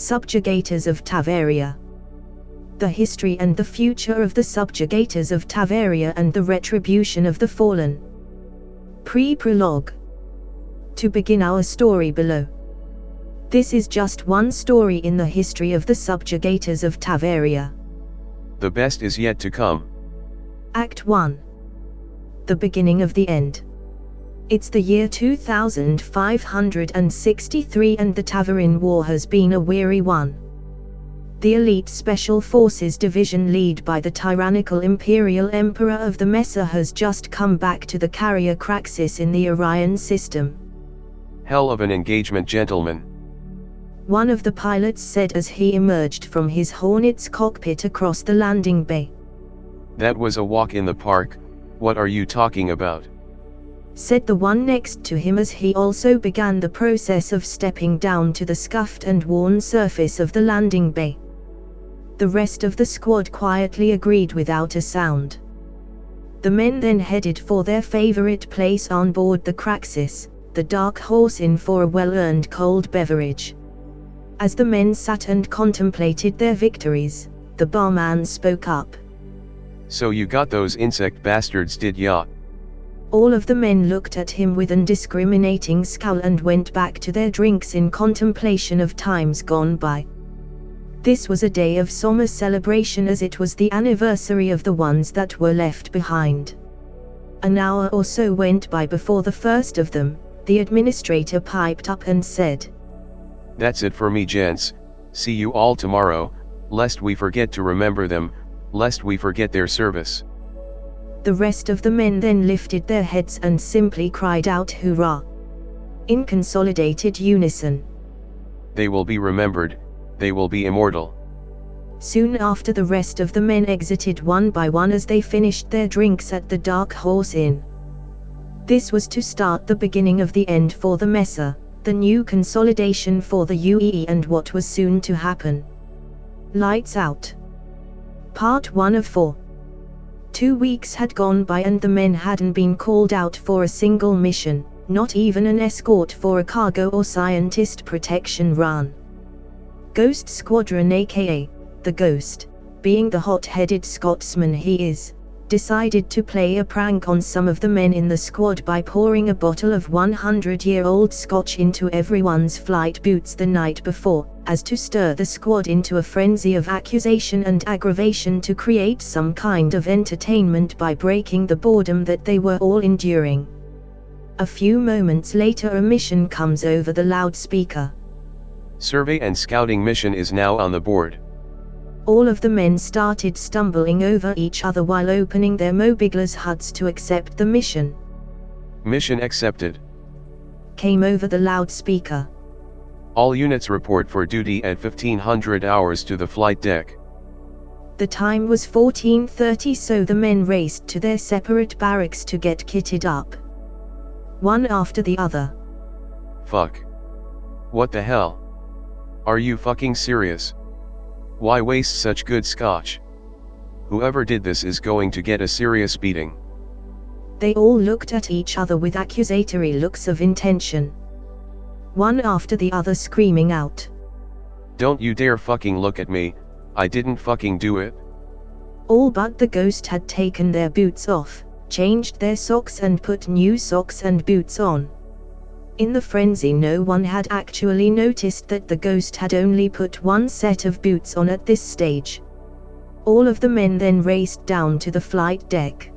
Subjugators of Tevaria. The history and the future of the subjugators of Tevaria and the retribution of the fallen. Pre-prologue. To begin our story below. This is just one story in the history of the subjugators of Tevaria. The best is yet to come. Act 1. The beginning of the end. It's the year 2563 and the Tevarian War has been a weary one. The elite Special Forces Division led by the tyrannical Imperial Emperor of the Mesa has just come back to the carrier Craxis in the Orion system. Hell of an engagement, gentlemen. One of the pilots said as he emerged from his Hornet's cockpit across the landing bay. That was a walk in the park. What are you talking about? Said the one next to him as he also began the process of stepping down to the scuffed and worn surface of the landing bay. The rest of the squad quietly agreed without a sound. The men then headed for their favorite place on board the Craxis, the Dark Horse Inn, for a well-earned cold beverage. As the men sat and contemplated their victories, the barman spoke up. So you got those insect bastards, did ya? All of the men looked at him with an undiscriminating scowl and went back to their drinks in contemplation of times gone by. This was a day of summer celebration as it was the anniversary of the ones that were left behind. An hour or so went by before the first of them, the administrator, piped up and said, "That's it for me, gents. See you all tomorrow, lest we forget to remember them, lest we forget their service." The rest of the men then lifted their heads and simply cried out "Hurrah!" in consolidated unison. They will be remembered, they will be immortal. Soon after, the rest of the men exited one by one as they finished their drinks at the Dark Horse Inn. This was to start the beginning of the end for the Mesa, the new consolidation for the UEE, and what was soon to happen. Lights out. Part 1 of 4. 2 weeks had gone by and the men hadn't been called out for a single mission, not even an escort for a cargo or scientist protection run. Ghost Squadron, aka the Ghost, being the hot-headed Scotsman he is, decided to play a prank on some of the men in the squad by pouring a bottle of 100-year-old scotch into everyone's flight boots the night before, as to stir the squad into a frenzy of accusation and aggravation to create some kind of entertainment by breaking the boredom that they were all enduring. A few moments later, a mission comes over the loudspeaker. Survey and scouting mission is now on the board. All of the men started stumbling over each other while opening their mobigless HUDs to accept the mission. Mission accepted. Came over the loudspeaker. All units report for duty at 1500 hours to the flight deck. The time was 14:30, so the men raced to their separate barracks to get kitted up. One after the other. Fuck. What the hell? Are you fucking serious? Why waste such good scotch? Whoever did this is going to get a serious beating. They all looked at each other with accusatory looks of intention. One after the other screaming out. Don't you dare fucking look at me, I didn't fucking do it. All but the Ghost had taken their boots off, changed their socks and put new socks and boots on. In the frenzy, no one had actually noticed that the Ghost had only put one set of boots on at this stage. All of the men then raced down to the flight deck.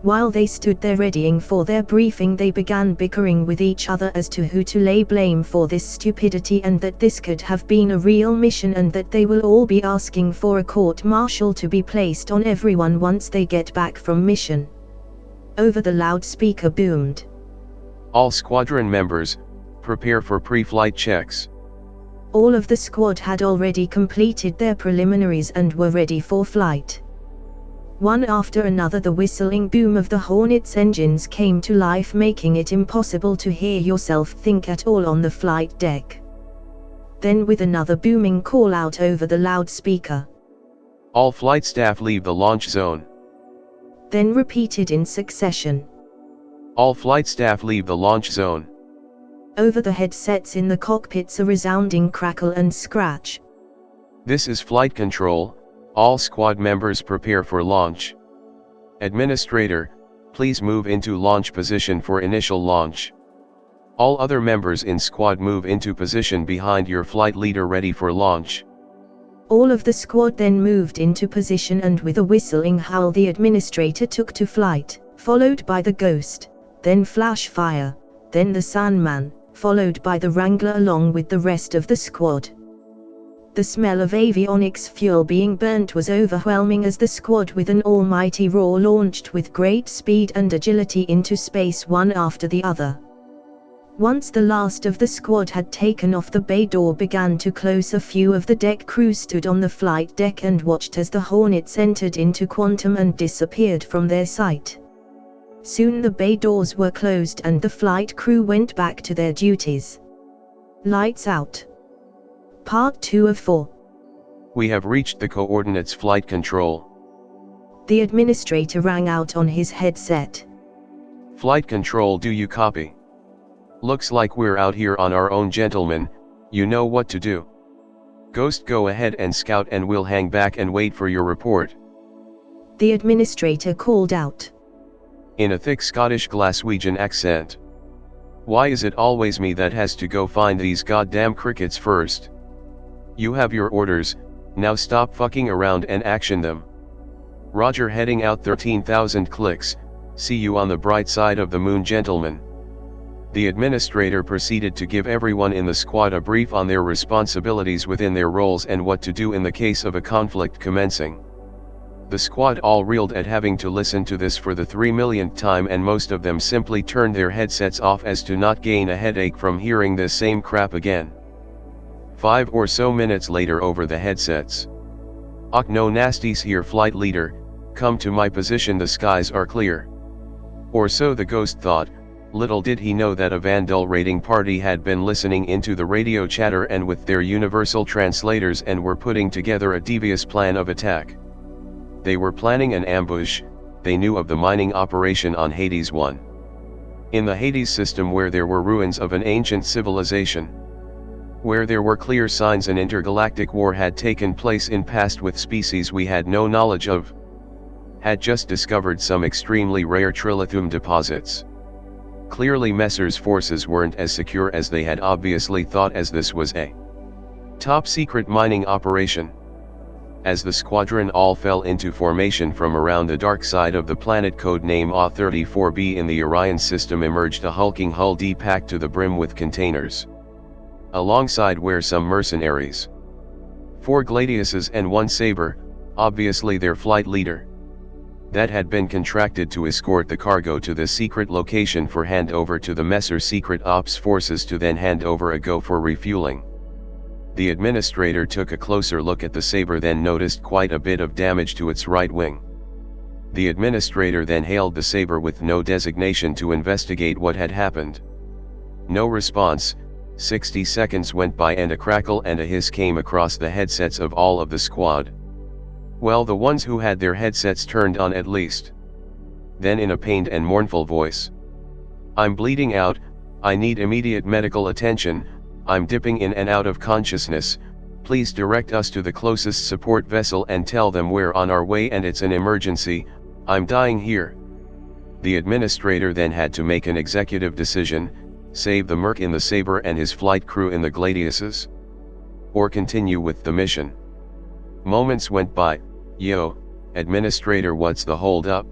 While they stood there readying for their briefing, they began bickering with each other as to who to lay blame for this stupidity, and that this could have been a real mission, and that they will all be asking for a court-martial to be placed on everyone once they get back from mission. Over the loudspeaker boomed. All squadron members, prepare for pre-flight checks. All of the squad had already completed their preliminaries and were ready for flight. One after another, the whistling boom of the Hornet's engines came to life, making it impossible to hear yourself think at all on the flight deck. Then, with another booming call out over the loudspeaker, All flight staff leave the launch zone. Then repeated in succession. All flight staff leave the launch zone. Over the headsets in the cockpits a resounding crackle and scratch. This is flight control, all squad members prepare for launch. Administrator, please move into launch position for initial launch. All other members in squad move into position behind your flight leader ready for launch. All of the squad then moved into position, and with a whistling howl the administrator took to flight, followed by the Ghost, then Flash Fire, then the Sandman, followed by the Wrangler along with the rest of the squad. The smell of avionics fuel being burnt was overwhelming as the squad with an almighty roar launched with great speed and agility into space one after the other. Once the last of the squad had taken off, the bay door began to close. A few of the deck crew stood on the flight deck and watched as the Hornets entered into quantum and disappeared from their sight. Soon the bay doors were closed and the flight crew went back to their duties. Lights out. Part 2 of 4. We have reached the coordinates, flight control. The administrator rang out on his headset. Flight control, do you copy? Looks like we're out here on our own, gentlemen, you know what to do. Ghost, go ahead and scout and we'll hang back and wait for your report. The administrator called out. In a thick Scottish Glaswegian accent. Why is it always me that has to go find these goddamn crickets first? You have your orders, now stop fucking around and action them. Roger, heading out. 13,000 clicks, see you on the bright side of the moon, gentlemen. The administrator proceeded to give everyone in the squad a brief on their responsibilities within their roles and what to do in the case of a conflict commencing. The squad all reeled at having to listen to this for the 3 millionth time, and most of them simply turned their headsets off as to not gain a headache from hearing this same crap again. 5 or so minutes later, over the headsets. "Och, no nasties here, flight leader, come to my position, the skies are clear." Or so the Ghost thought. Little did he know that a Vandal raiding party had been listening into the radio chatter and with their universal translators and were putting together a devious plan of attack. They were planning an ambush. They knew of the mining operation on Hades 1. In the Hades system, where there were ruins of an ancient civilization. Where there were clear signs an intergalactic war had taken place in past with species we had no knowledge of. Had just discovered some extremely rare trilithium deposits. Clearly Messer's forces weren't as secure as they had obviously thought, as this was a top-secret mining operation. As the squadron all fell into formation from around the dark side of the planet, code name A34B in the Orion system, emerged a hulking hull packed to the brim with containers. Alongside were some mercenaries. 4 gladiuses and 1 saber, obviously their flight leader. That had been contracted to escort the cargo to the secret location for handover to the Messer Secret Ops forces to then hand over a go for refueling. The administrator took a closer look at the saber, then noticed quite a bit of damage to its right wing. The administrator then hailed the saber with no designation to investigate what had happened. No response. 60 seconds went by and a crackle and a hiss came across the headsets of all of the squad. Well, the ones who had their headsets turned on at least. Then in a pained and mournful voice. "I'm bleeding out, I need immediate medical attention, I'm dipping in and out of consciousness, please direct us to the closest support vessel and tell them we're on our way and it's an emergency, I'm dying here." The administrator then had to make an executive decision: save the merc in the Saber and his flight crew in the Gladiuses, or continue with the mission. Moments went by. "Yo, administrator, what's the hold up?"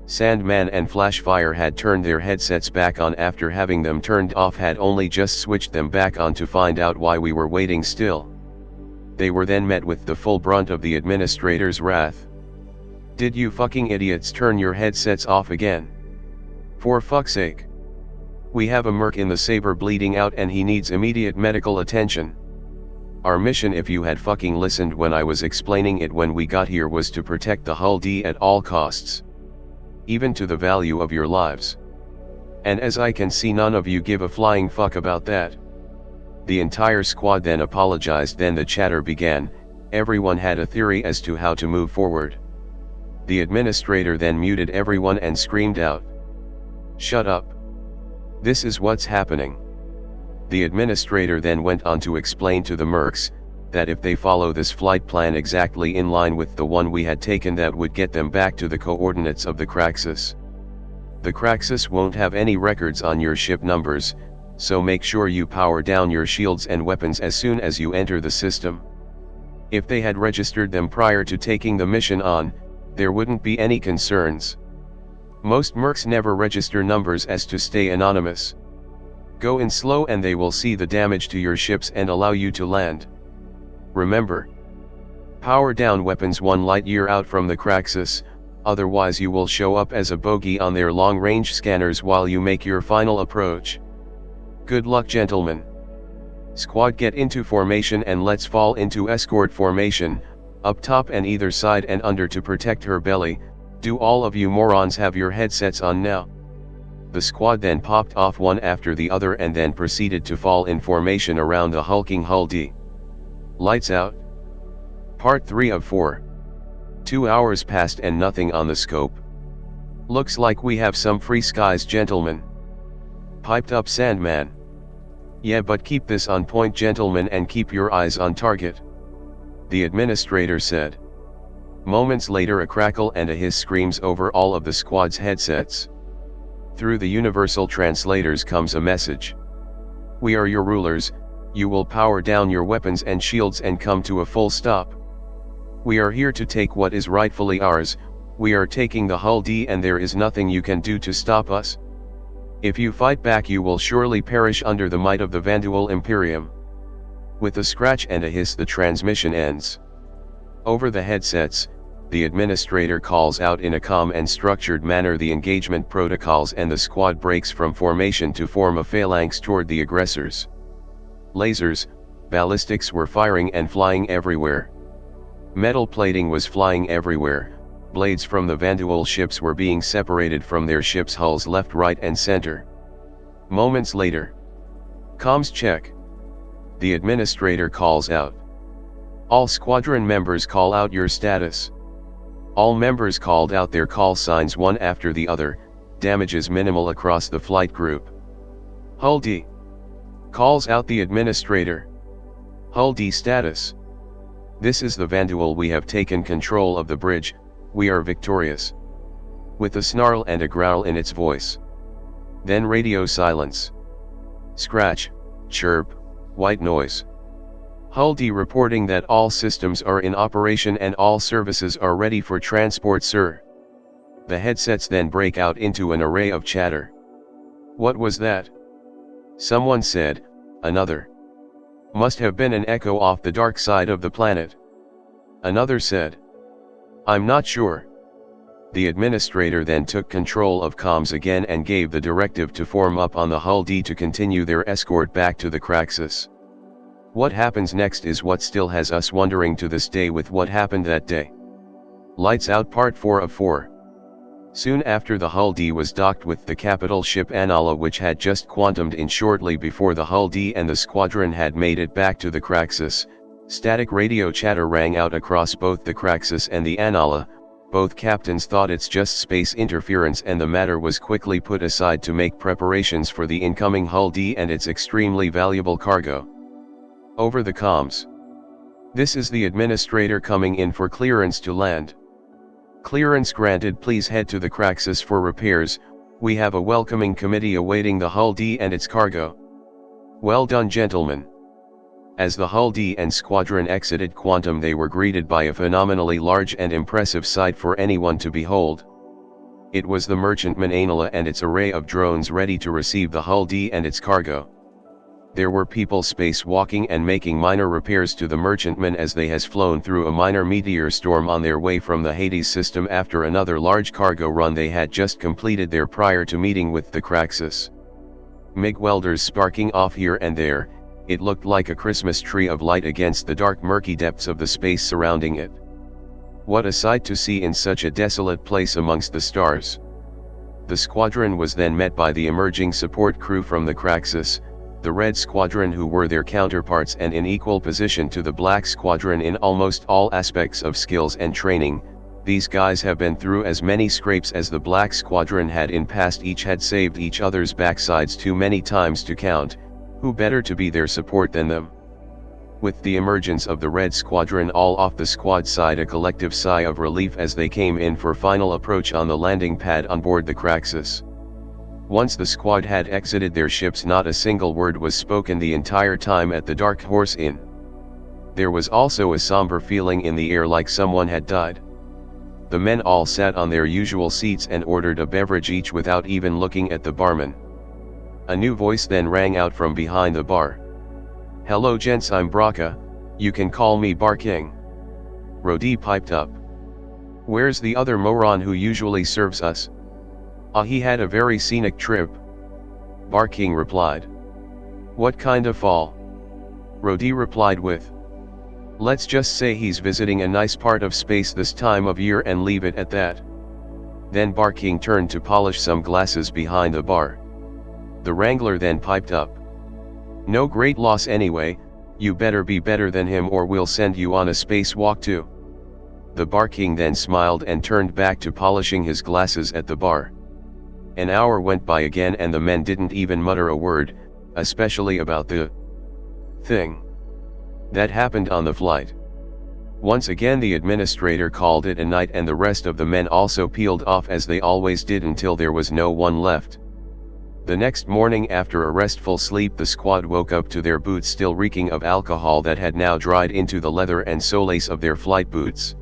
Sandman and Flashfire had turned their headsets back on after having them turned off, had only just switched them back on to find out why we were waiting still. They were then met with the full brunt of the administrator's wrath. "Did you fucking idiots turn your headsets off again? For fuck's sake. We have a merc in the Saber bleeding out and he needs immediate medical attention. Our mission, if you had fucking listened when I was explaining it when we got here, was to protect the Hull D at all costs. Even to the value of your lives. And as I can see, none of you give a flying fuck about that." The entire squad then apologized. Then the chatter began. Everyone had a theory as to how to move forward. The administrator then muted everyone and screamed out, "Shut up. This is what's happening. The administrator then went on to explain to the mercs, that if they follow this flight plan exactly in line with the one we had taken, that would get them back to the coordinates of the Craxus. The Craxus won't have any records on your ship numbers, so make sure you power down your shields and weapons as soon as you enter the system. If they had registered them prior to taking the mission on, there wouldn't be any concerns. Most mercs never register numbers as to stay anonymous. Go in slow and they will see the damage to your ships and allow you to land. Remember, power down weapons 1 light year out from the Craxus, otherwise you will show up as a bogey on their long-range scanners while you make your final approach. Good luck, gentlemen. Squad, get into formation and let's fall into escort formation, up top and either side and under to protect her belly. Do all of you morons have your headsets on now? The squad then popped off one after the other and then proceeded to fall in formation around the hulking Hull D. Lights out. Part 3 of 4. 2 hours passed and nothing on the scope. Looks like we have some free skies, gentlemen. Piped up Sandman. Yeah, but keep this on point, gentlemen, and keep your eyes on target, the administrator said. Moments later, a crackle and a hiss screams over all of the squad's headsets. Through the universal translators comes a message. We are your rulers, you will power down your weapons and shields and come to a full stop. We are here to take what is rightfully ours, we are taking the Hull D and there is nothing you can do to stop us. If you fight back you will surely perish under the might of the Vanduul Imperium. With a scratch and a hiss the transmission ends. Over the headsets, the administrator calls out in a calm and structured manner the engagement protocols and the squad breaks from formation to form a phalanx toward the aggressors. Lasers, ballistics were firing and flying everywhere. Metal plating was flying everywhere, blades from the Vanduul ships were being separated from their ships' hulls left, right and center. Moments later. Comms check. The administrator calls out. All squadron members call out your status. All members called out their call signs one after the other, damages minimal across the flight group. Hull D. Calls out the administrator. Hull D status. This is the Vanduul, we have taken control of the bridge, we are victorious. With a snarl and a growl in its voice. Then radio silence. Scratch, chirp, white noise. Hull D reporting that all systems are in operation and all services are ready for transport, sir. The headsets then break out into an array of chatter. What was that? Someone said, another. Must have been an echo off the dark side of the planet. Another said. I'm not sure. The administrator then took control of comms again and gave the directive to form up on the Hull D to continue their escort back to the Craxus. What happens next is what still has us wondering to this day with what happened that day. Lights out, part 4 of 4. Soon after the Hull D was docked with the capital ship Anala, which had just quantumed in shortly before the Hull D and the squadron had made it back to the Craxus, static radio chatter rang out across both the Craxus and the Anala. Both captains thought it's just space interference and the matter was quickly put aside to make preparations for the incoming Hull D and its extremely valuable cargo. Over the comms. This is the administrator coming in for clearance to land. Clearance granted, please head to the Craxus for repairs, we have a welcoming committee awaiting the Hull D and its cargo. Well done, gentlemen. As the Hull D and squadron exited Quantum, they were greeted by a phenomenally large and impressive sight for anyone to behold. It was the merchantman Anala and its array of drones ready to receive the Hull D and its cargo. There were people spacewalking and making minor repairs to the merchantman as they has flown through a minor meteor storm on their way from the Hades system after another large cargo run they had just completed there prior to meeting with the Craxus. MiG welders sparking off here and there, it looked like a Christmas tree of light against the dark murky depths of the space surrounding it. What a sight to see in such a desolate place amongst the stars. The squadron was then met by the emerging support crew from the Craxus, the Red Squadron, who were their counterparts and in equal position to the Black Squadron in almost all aspects of skills and training. These guys have been through as many scrapes as the Black Squadron had in past, each had saved each other's backsides too many times to count, Who better to be their support than them? With the emergence of the Red Squadron all off the squad side, a collective sigh of relief as they came in for final approach on the landing pad on board the Craxus. Once the squad had exited their ships, not a single word was spoken the entire time at the Dark Horse Inn. There was also a somber feeling in the air, like someone had died. The men all sat on their usual seats and ordered a beverage each without even looking at the barman. A new voice then rang out from behind the bar. "Hello gents, I'm Braca, you can call me Bar King." Rodi piped up. "Where's the other moron who usually serves us?" He had a very scenic trip." Bar King replied. "What kind of fall?" Rodi replied with. "Let's just say he's visiting a nice part of space this time of year and leave it at that." Then Bar King turned to polish some glasses behind the bar. The Wrangler then piped up. "No great loss anyway, you better be better than him or we'll send you on a spacewalk too." The Bar King then smiled and turned back to polishing his glasses at the bar. An hour went by again and the men didn't even mutter a word, especially about the thing that happened on the flight. Once again the administrator called it a night and the rest of the men also peeled off as they always did until there was no one left. The next morning after a restful sleep, the squad woke up to their boots still reeking of alcohol that had now dried into the leather and soles of their flight boots.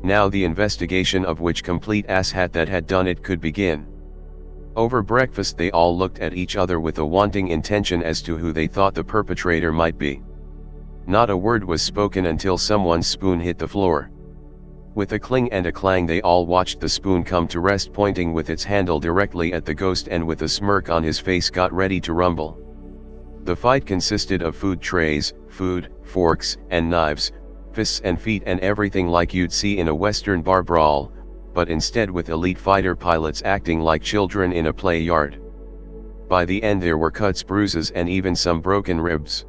Now the investigation of which complete asshat that had done it could begin. Over breakfast they all looked at each other with a wanting intention as to who they thought the perpetrator might be. Not a word was spoken until someone's spoon hit the floor. With a cling and a clang they all watched the spoon come to rest, pointing with its handle directly at the ghost, and with a smirk on his face got ready to rumble. The fight consisted of food trays, food, forks and knives, fists and feet and everything like you'd see in a Western bar brawl, but instead with elite fighter pilots acting like children in a play yard. By the end there were cuts, bruises and even some broken ribs.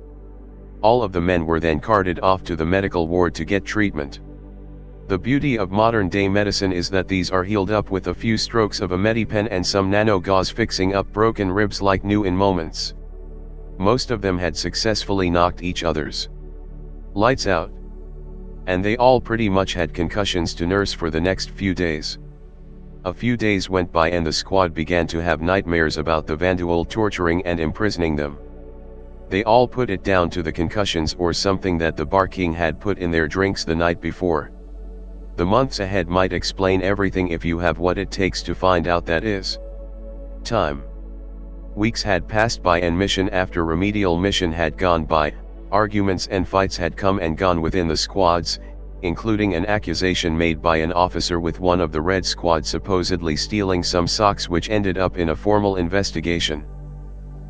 All of the men were then carted off to the medical ward to get treatment. The beauty of modern-day medicine is that these are healed up with a few strokes of a Medipen and some nano-gauze, fixing up broken ribs like new in moments. Most of them had successfully knocked each other's lights out. And they all pretty much had concussions to nurse for the next few days. A few days went by and the squad began to have nightmares about the Vanduul torturing and imprisoning them. They all put it down to the concussions or something that the Bar King had put in their drinks the night before. The months ahead might explain everything if you have what it takes to find out, that is. Time. Weeks had passed by and mission after remedial mission had gone by. Arguments and fights had come and gone within the squads, including an accusation made by an officer with one of the Red Squad supposedly stealing some socks, which ended up in a formal investigation.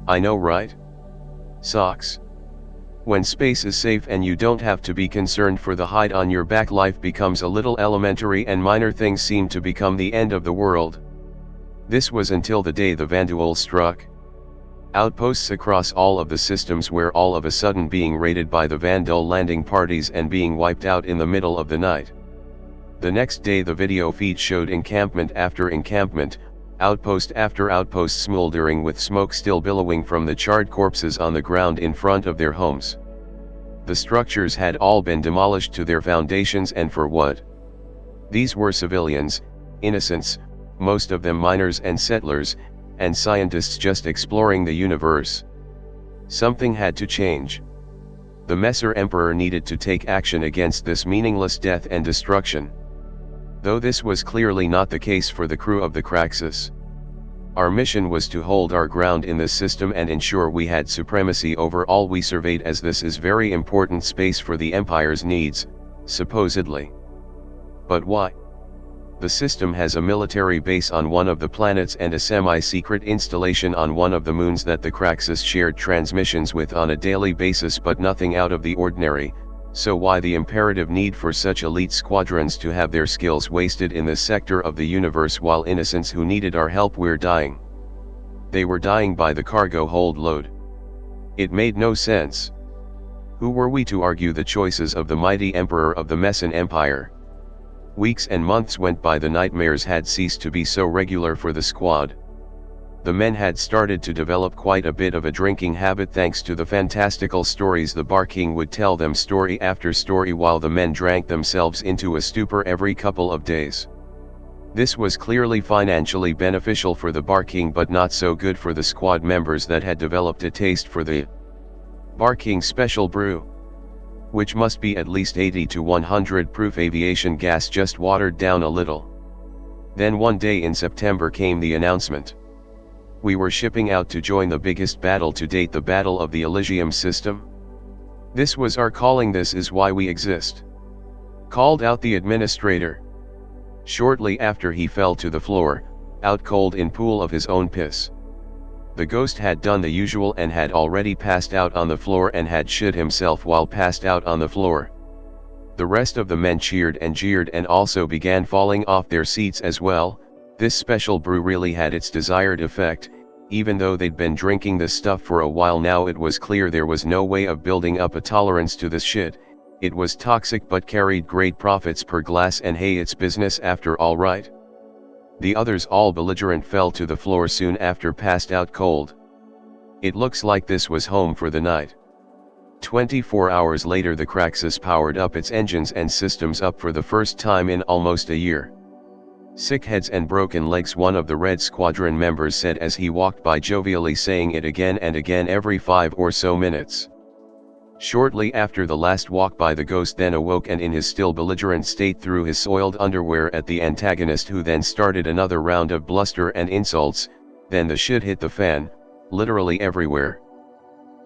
I know, right? Socks. When space is safe and you don't have to be concerned for the hide on your back, life becomes a little elementary and minor things seem to become the end of the world. This was until the day the Vanduul struck. Outposts across all of the systems were all of a sudden being raided by the Vandal landing parties and being wiped out in the middle of the night. The next day the video feed showed encampment after encampment, outpost after outpost smoldering with smoke still billowing from the charred corpses on the ground in front of their homes. The structures had all been demolished to their foundations, and for what? These were civilians, innocents, most of them miners and settlers, and scientists just exploring the universe. Something had to change. The Messer Emperor needed to take action against this meaningless death and destruction. Though this was clearly not the case for the crew of the Craxus. Our mission was to hold our ground in this system and ensure we had supremacy over all we surveyed, as this is very important space for the Empire's needs, supposedly. But why? The system has a military base on one of the planets and a semi-secret installation on one of the moons that the Craxus shared transmissions with on a daily basis, but nothing out of the ordinary. So why the imperative need for such elite squadrons to have their skills wasted in this sector of the universe while innocents who needed our help were dying? They were dying by the cargo hold load. It made no sense. Who were we to argue the choices of the mighty Emperor of the Messan Empire? Weeks and months went by. The nightmares had ceased to be so regular for the squad. the men had started to develop quite a bit of a drinking habit thanks to the fantastical stories the Bar King would tell them story after story while the men drank themselves into a stupor every couple of days. This was clearly financially beneficial for the Bar King but not so good for the squad members that had developed a taste for the Bar King special brew, which must be at least 80 to 100 proof aviation gas just watered down a little. Then one day in September came the announcement. We were shipping out to join the biggest battle to date, the Battle of the Elysium system. This was our calling, this is why we exist. Called out the administrator. Shortly after he fell to the floor, out cold in pool of his own piss. The ghost had done the usual and had already passed out on the floor and had shit himself while passed out on the floor. The rest of the men cheered and jeered and also began falling off their seats as well. This special brew really had its desired effect. Even though they'd been drinking this stuff for a while now, it was clear there was no way of building up a tolerance to this shit. It was toxic but carried great profits per glass, and hey, it's business after all, right? The others, all belligerent, fell to the floor soon after, passed out cold. It looks like this was home for the night. 24 hours later the Craxus powered up its engines and systems up for the first time in almost a year. Sick heads and broken legs, one of the Red Squadron members said as he walked by, jovially saying it again and again every 5 or so minutes. Shortly after the last walk by, the ghost then awoke and in his still belligerent state threw his soiled underwear at the antagonist, who then started another round of bluster and insults. Then the shit hit the fan, literally everywhere.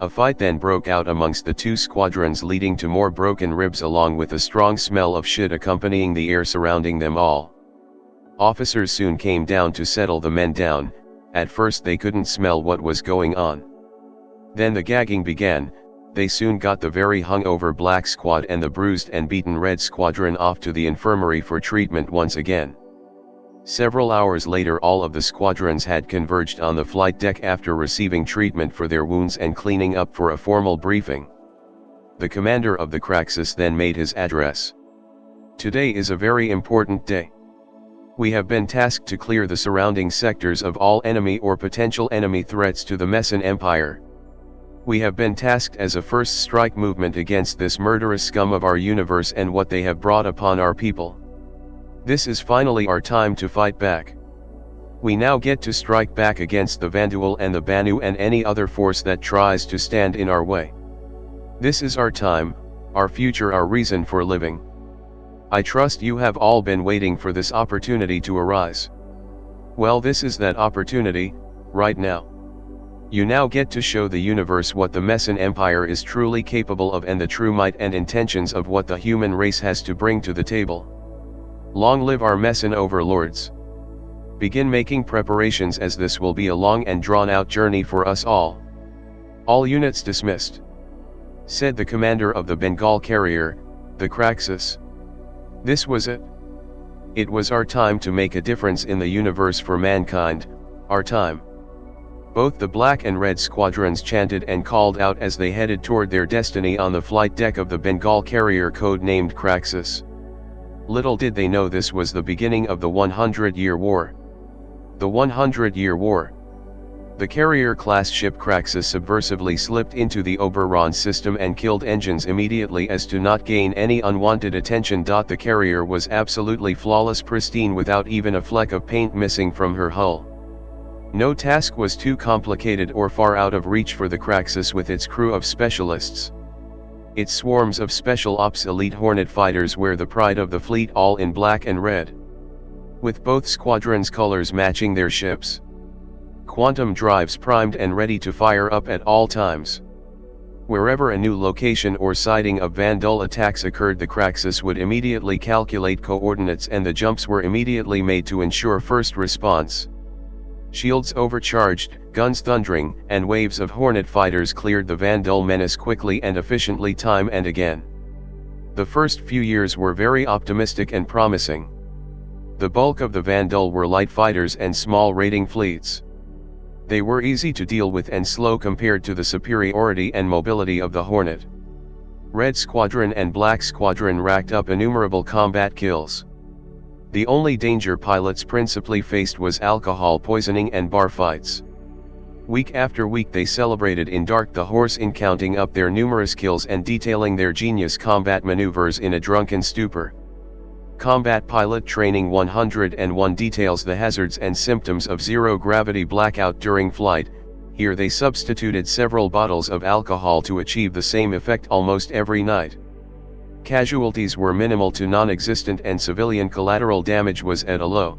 A fight then broke out amongst the two squadrons, leading to more broken ribs along with a strong smell of shit accompanying the air surrounding them all. Officers soon came down to settle the men down. At first they couldn't smell what was going on. Then the gagging began. They soon got the very hungover Black Squad and the bruised and beaten Red Squadron off to the infirmary for treatment once again. Several hours later all of the squadrons had converged on the flight deck after receiving treatment for their wounds and cleaning up for a formal briefing. The commander of the Craxus then made his address. Today is a very important day. We have been tasked to clear the surrounding sectors of all enemy or potential enemy threats to the Messin Empire. We have been tasked as a first strike movement against this murderous scum of our universe and what they have brought upon our people. This is finally our time to fight back. We now get to strike back against the Vanduul and the Banu and any other force that tries to stand in our way. This is our time, our future, our reason for living. I trust you have all been waiting for this opportunity to arise. Well, this is that opportunity, right now. You now get to show the universe what the Messin Empire is truly capable of and the true might and intentions of what the human race has to bring to the table. Long live our Messin overlords. Begin making preparations, as this will be a long and drawn-out journey for us all. All units dismissed, said the commander of the Bengal carrier, the Craxus. This was it. It was our time to make a difference in the universe for mankind, our time. Both the Black and Red squadrons chanted and called out as they headed toward their destiny on the flight deck of the Bengal carrier code-named Craxus. Little did they know this was the beginning of the 100-year war. The 100-year war. The carrier-class ship Craxus subversively slipped into the Oberon system and killed engines immediately as to not gain any unwanted attention. The carrier was absolutely flawless, pristine, without even a fleck of paint missing from her hull. No task was too complicated or far out of reach for the Craxus with its crew of specialists. Its swarms of special ops elite Hornet fighters were the pride of the fleet, all in black and red, with both squadrons' colors matching their ships. Quantum drives primed and ready to fire up at all times. Wherever a new location or sighting of Vanduul attacks occurred, the Craxus would immediately calculate coordinates and the jumps were immediately made to ensure first response. Shields overcharged, guns thundering, and waves of Hornet fighters cleared the Vanduul menace quickly and efficiently time and again. The first few years were very optimistic and promising. The bulk of the Vanduul were light fighters and small raiding fleets. They were easy to deal with and slow compared to the superiority and mobility of the Hornet. Red Squadron and Black Squadron racked up innumerable combat kills. The only danger pilots principally faced was alcohol poisoning and bar fights. Week after week they celebrated in dark the horse in counting up their numerous kills and detailing their genius combat maneuvers in a drunken stupor. Combat Pilot Training 101 details the hazards and symptoms of zero-gravity blackout during flight. Here they substituted several bottles of alcohol to achieve the same effect almost every night. Casualties were minimal to non-existent and civilian collateral damage was at a low.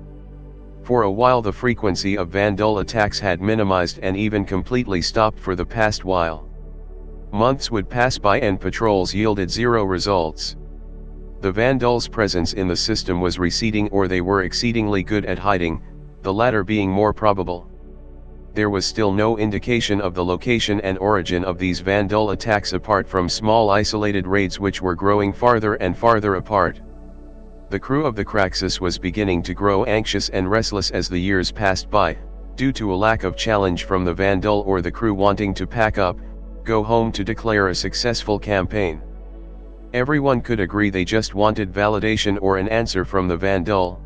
For a while the frequency of Vandal attacks had minimized and even completely stopped for the past while. Months would pass by and patrols yielded zero results. The Vandals' presence in the system was receding, or they were exceedingly good at hiding, the latter being more probable. There was still no indication of the location and origin of these Vandal attacks apart from small isolated raids which were growing farther and farther apart. The crew of the Craxus was beginning to grow anxious and restless as the years passed by, due to a lack of challenge from the Vandal or the crew wanting to pack up, go home to declare a successful campaign. Everyone could agree they just wanted validation or an answer from the Vandal.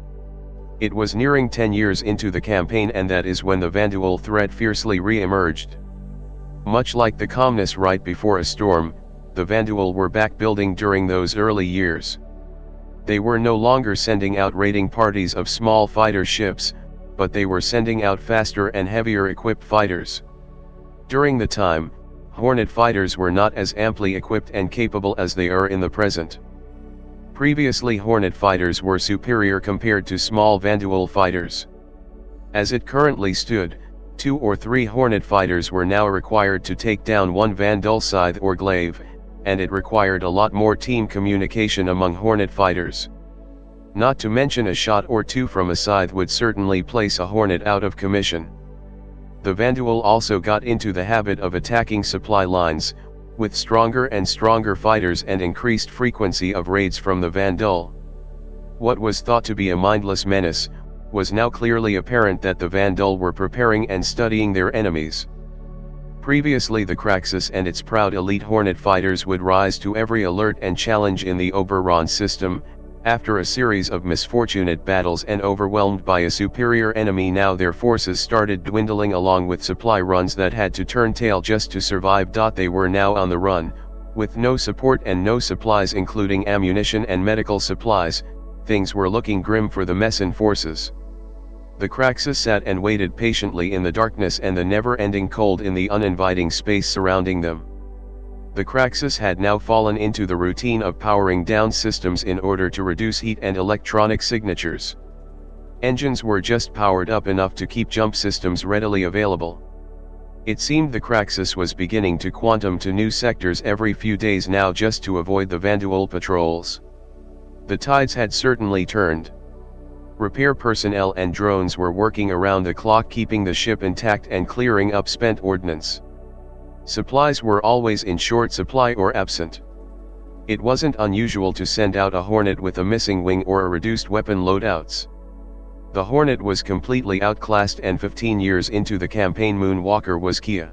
It was nearing 10 years into the campaign, and that is when the Vandal threat fiercely re-emerged. Much like the calmness right before a storm, the Vandal were back building during those early years. They were no longer sending out raiding parties of small fighter ships, but they were sending out faster and heavier equipped fighters. During the time, Hornet fighters were not as amply equipped and capable as they are in the present. Previously Hornet fighters were superior compared to small Vandal fighters. As it currently stood, 2 or 3 Hornet fighters were now required to take down one Vandal scythe or glaive, and it required a lot more team communication among Hornet fighters. Not to mention a shot or two from a scythe would certainly place a Hornet out of commission. The Vandal also got into the habit of attacking supply lines, with stronger and stronger fighters and increased frequency of raids from the Vandal. What was thought to be a mindless menace, was now clearly apparent that the Vandal were preparing and studying their enemies. Previously the Craxus and its proud elite Hornet fighters would rise to every alert and challenge in the Oberon system. After a series of misfortunate battles and overwhelmed by a superior enemy, now their forces started dwindling along with supply runs that had to turn tail just to survive. They were now on the run, with no support and no supplies including ammunition and medical supplies. Things were looking grim for the Messin forces. The Craxus sat and waited patiently in the darkness and the never-ending cold in the uninviting space surrounding them. The Craxus had now fallen into the routine of powering down systems in order to reduce heat and electronic signatures. Engines were just powered up enough to keep jump systems readily available. It seemed the Craxus was beginning to quantum to new sectors every few days now just to avoid the Vandal patrols. The tides had certainly turned. Repair personnel and drones were working around the clock keeping the ship intact and clearing up spent ordnance. Supplies were always in short supply or absent. It wasn't unusual to send out a Hornet with a missing wing or a reduced weapon loadouts. The Hornet was completely outclassed, and 15 years into the campaign Moonwalker was Kia.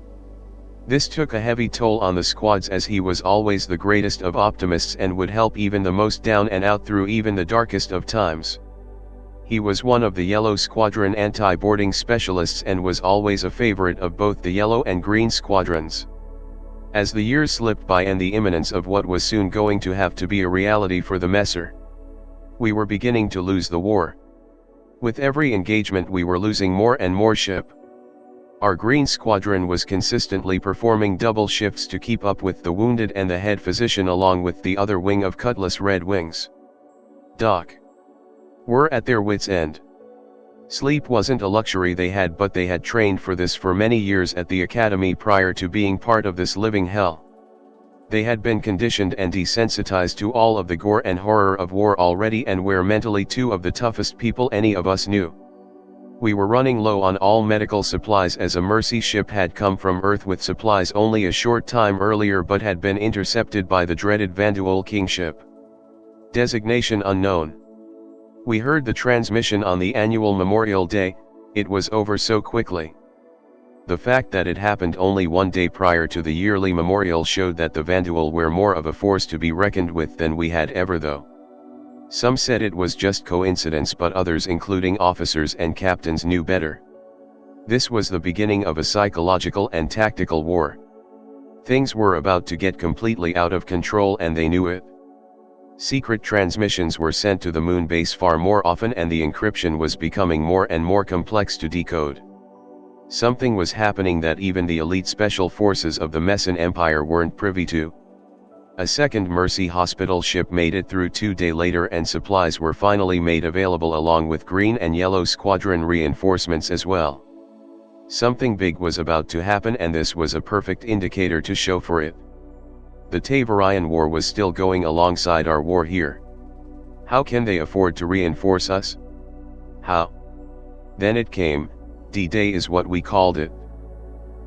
This took a heavy toll on the squads, as he was always the greatest of optimists and would help even the most down and out through even the darkest of times. He was one of the Yellow Squadron anti-boarding specialists and was always a favorite of both the Yellow and Green Squadrons. As the years slipped by and the imminence of what was soon going to have to be a reality for the Messer, we were beginning to lose the war. With every engagement we were losing more and more ship. Our Green Squadron was consistently performing double shifts to keep up with the wounded and the head physician along with the other wing of Cutlass Red Wings. Doc. Were at their wits' end. Sleep wasn't a luxury they had, but they had trained for this for many years at the academy prior to being part of this living hell. They had been conditioned and desensitized to all of the gore and horror of war already, and were mentally two of the toughest people any of us knew. We were running low on all medical supplies, as a Mercy ship had come from Earth with supplies only a short time earlier but had been intercepted by the dreaded Vandal Kingship. Designation unknown. We heard the transmission on the annual Memorial Day. It was over so quickly. The fact that it happened only one day prior to the yearly memorial showed that the Vandal were more of a force to be reckoned with than we had ever thought. Some said it was just coincidence, but others, including officers and captains, knew better. This was the beginning of a psychological and tactical war. Things were about to get completely out of control and they knew it. Secret transmissions were sent to the moon base far more often and the encryption was becoming more and more complex to decode. Something was happening that even the elite special forces of the Messin Empire weren't privy to. A second Mercy hospital ship made it through 2 days later and supplies were finally made available along with green and yellow squadron reinforcements as well. Something big was about to happen and this was a perfect indicator to show for it. The Tevarian war was still going alongside our war here. How can they afford to reinforce us? How? Then it came. D-Day is what we called it.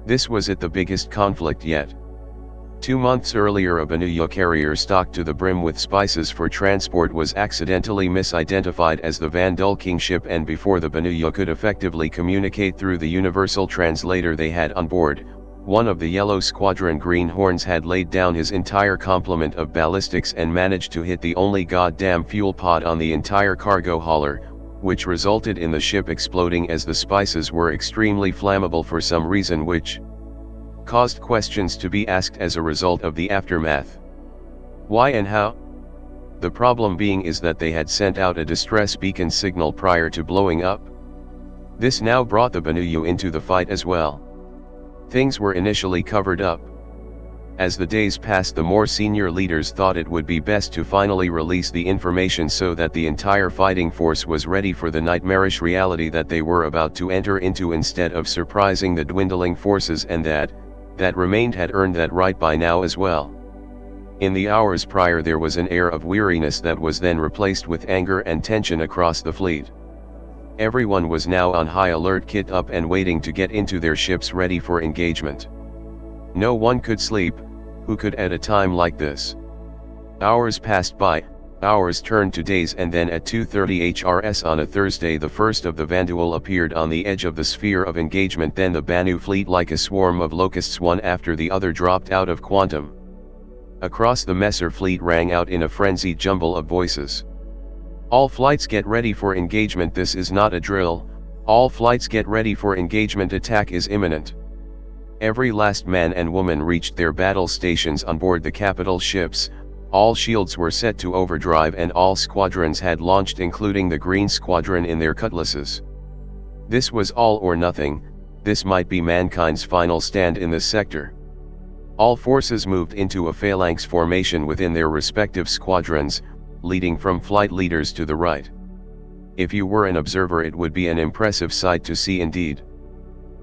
This was the biggest conflict yet. 2 months earlier a Banu carrier stocked to the brim with spices for transport was accidentally misidentified as the Vandal King ship and before the Banu could effectively communicate through the universal translator they had on board, one of the Yellow Squadron Greenhorns had laid down his entire complement of ballistics and managed to hit the only goddamn fuel pod on the entire cargo hauler, which resulted in the ship exploding as the spices were extremely flammable for some reason which caused questions to be asked as a result of the aftermath. Why and how? The problem being is that they had sent out a distress beacon signal prior to blowing up. This now brought the Banu into the fight as well. Things were initially covered up. As the days passed the more senior leaders thought it would be best to finally release the information so that the entire fighting force was ready for the nightmarish reality that they were about to enter into instead of surprising the dwindling forces and that remained had earned that right by now as well. In the hours prior there was an air of weariness that was then replaced with anger and tension across the fleet. Everyone was now on high alert, kit up and waiting to get into their ships ready for engagement. No one could sleep, who could at a time like this? Hours passed by, hours turned to days and then at 2:30 HRS on a Thursday the first of the Vanduul appeared on the edge of the sphere of engagement. Then the Banu fleet like a swarm of locusts one after the other dropped out of quantum. Across the Messer fleet rang out in a frenzied jumble of voices. All flights get ready for engagement, this is not a drill, all flights get ready for engagement, attack is imminent. Every last man and woman reached their battle stations on board the capital ships, all shields were set to overdrive and all squadrons had launched including the Green Squadron in their cutlasses. This was all or nothing, this might be mankind's final stand in this sector. All forces moved into a phalanx formation within their respective squadrons, leading from flight leaders to the right. If you were an observer it would be an impressive sight to see indeed.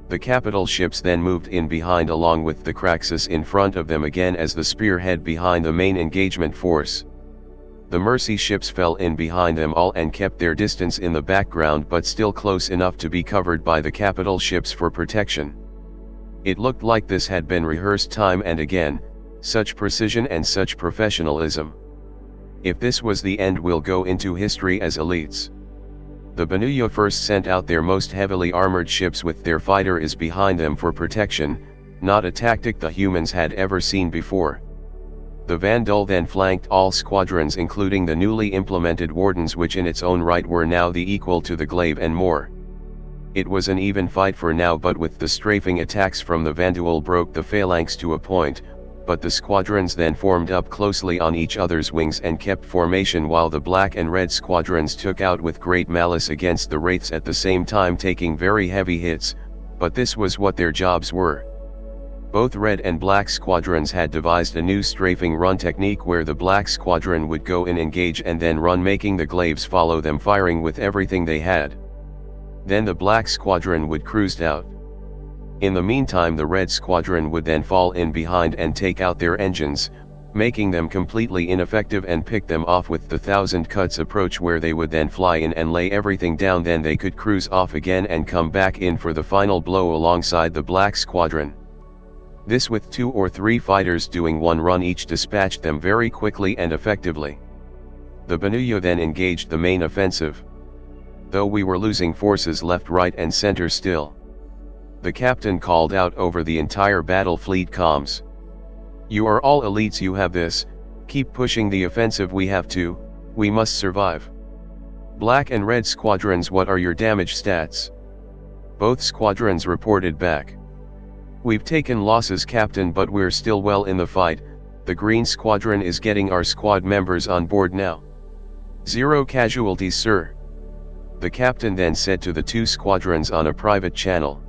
The capital ships then moved in behind along with the Craxus in front of them again as the spearhead behind the main engagement force. The Mercy ships fell in behind them all and kept their distance in the background but still close enough to be covered by the capital ships for protection. It looked like this had been rehearsed time and again, such precision and such professionalism. If this was the end we'll go into history as elites. The Banu first sent out their most heavily armored ships with their fighters behind them for protection, not a tactic the humans had ever seen before. The Vandal then flanked all squadrons including the newly implemented Wardens which in its own right were now the equal to the Glaive and more. It was an even fight for now but with the strafing attacks from the Vanduul broke the phalanx to a point, but the squadrons then formed up closely on each other's wings and kept formation while the black and red squadrons took out with great malice against the wraiths at the same time taking very heavy hits, but this was what their jobs were. Both red and black squadrons had devised a new strafing run technique where the black squadron would go in, engage and then run, making the glaives follow them firing with everything they had. Then the black squadron would cruise out. In the meantime the red squadron would then fall in behind and take out their engines, making them completely ineffective and pick them off with the 1000 cuts approach where they would then fly in and lay everything down, then they could cruise off again and come back in for the final blow alongside the black squadron. This with 2 or 3 fighters doing one run each dispatched them very quickly and effectively. The Banu then engaged the main offensive. Though we were losing forces left, right and center still. The captain called out over the entire battle fleet comms. You are all elites, you have this, keep pushing the offensive, we have to, we must survive. Black and red squadrons, what are your damage stats? Both squadrons reported back. We've taken losses, Captain, but we're still well in the fight. The Green Squadron is getting our squad members on board now. 0 casualties, sir. The captain then said to the 2 squadrons on a private channel.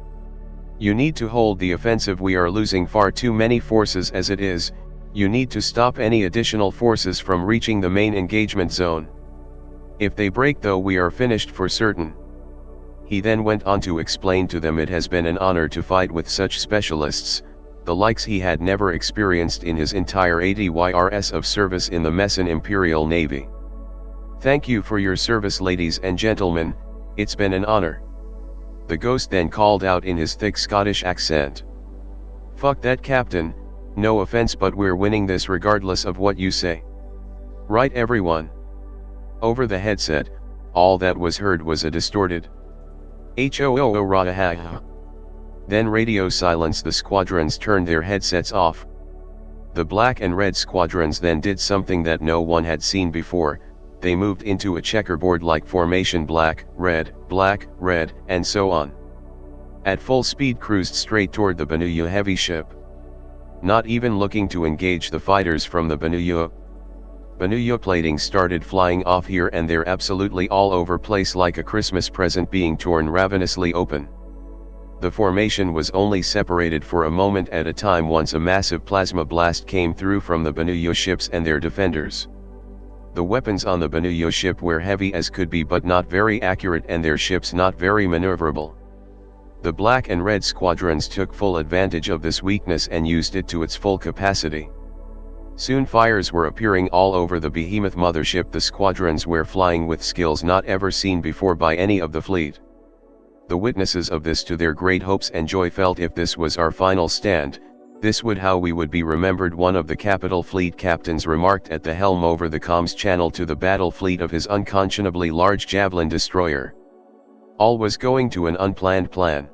You need to hold the offensive. We are losing far too many forces as it is. You need to stop any additional forces from reaching the main engagement zone. If they break, though, we are finished for certain. He then went on to explain to them it has been an honor to fight with such specialists, the likes he had never experienced in his entire 80 years of service in the Messin Imperial Navy. Thank you for your service, ladies and gentlemen, it's been an honor. The Ghost then called out in his thick Scottish accent. Fuck that, Captain, no offense, but we're winning this regardless of what you say. Right, everyone? Over the headset, all that was heard was a distorted "H-O-O-O rah-ha-ha." Then radio silence. The squadrons turned their headsets off. The black and red squadrons then did something that no one had seen before. They moved into a checkerboard-like formation, black, red, and so on. At full speed cruised straight toward the Banuya heavy ship. Not even looking to engage the fighters from the Banuya. Banuya plating started flying off here and there, absolutely all over place, like a Christmas present being torn ravenously open. The formation was only separated for a moment at a time once a massive plasma blast came through from the Banuya ships and their defenders. The weapons on the Banuya ship were heavy as could be, but not very accurate, and their ships not very maneuverable. The black and red squadrons took full advantage of this weakness and used it to its full capacity. Soon fires were appearing all over the behemoth mothership. The squadrons were flying with skills not ever seen before by any of the fleet. The witnesses of this, to their great hopes and joy, felt if this was our final stand, this would how we would be remembered. One of the capital fleet captains remarked at the helm over the comms channel to the battle fleet of his unconscionably large Javelin destroyer. All was going to an unplanned plan.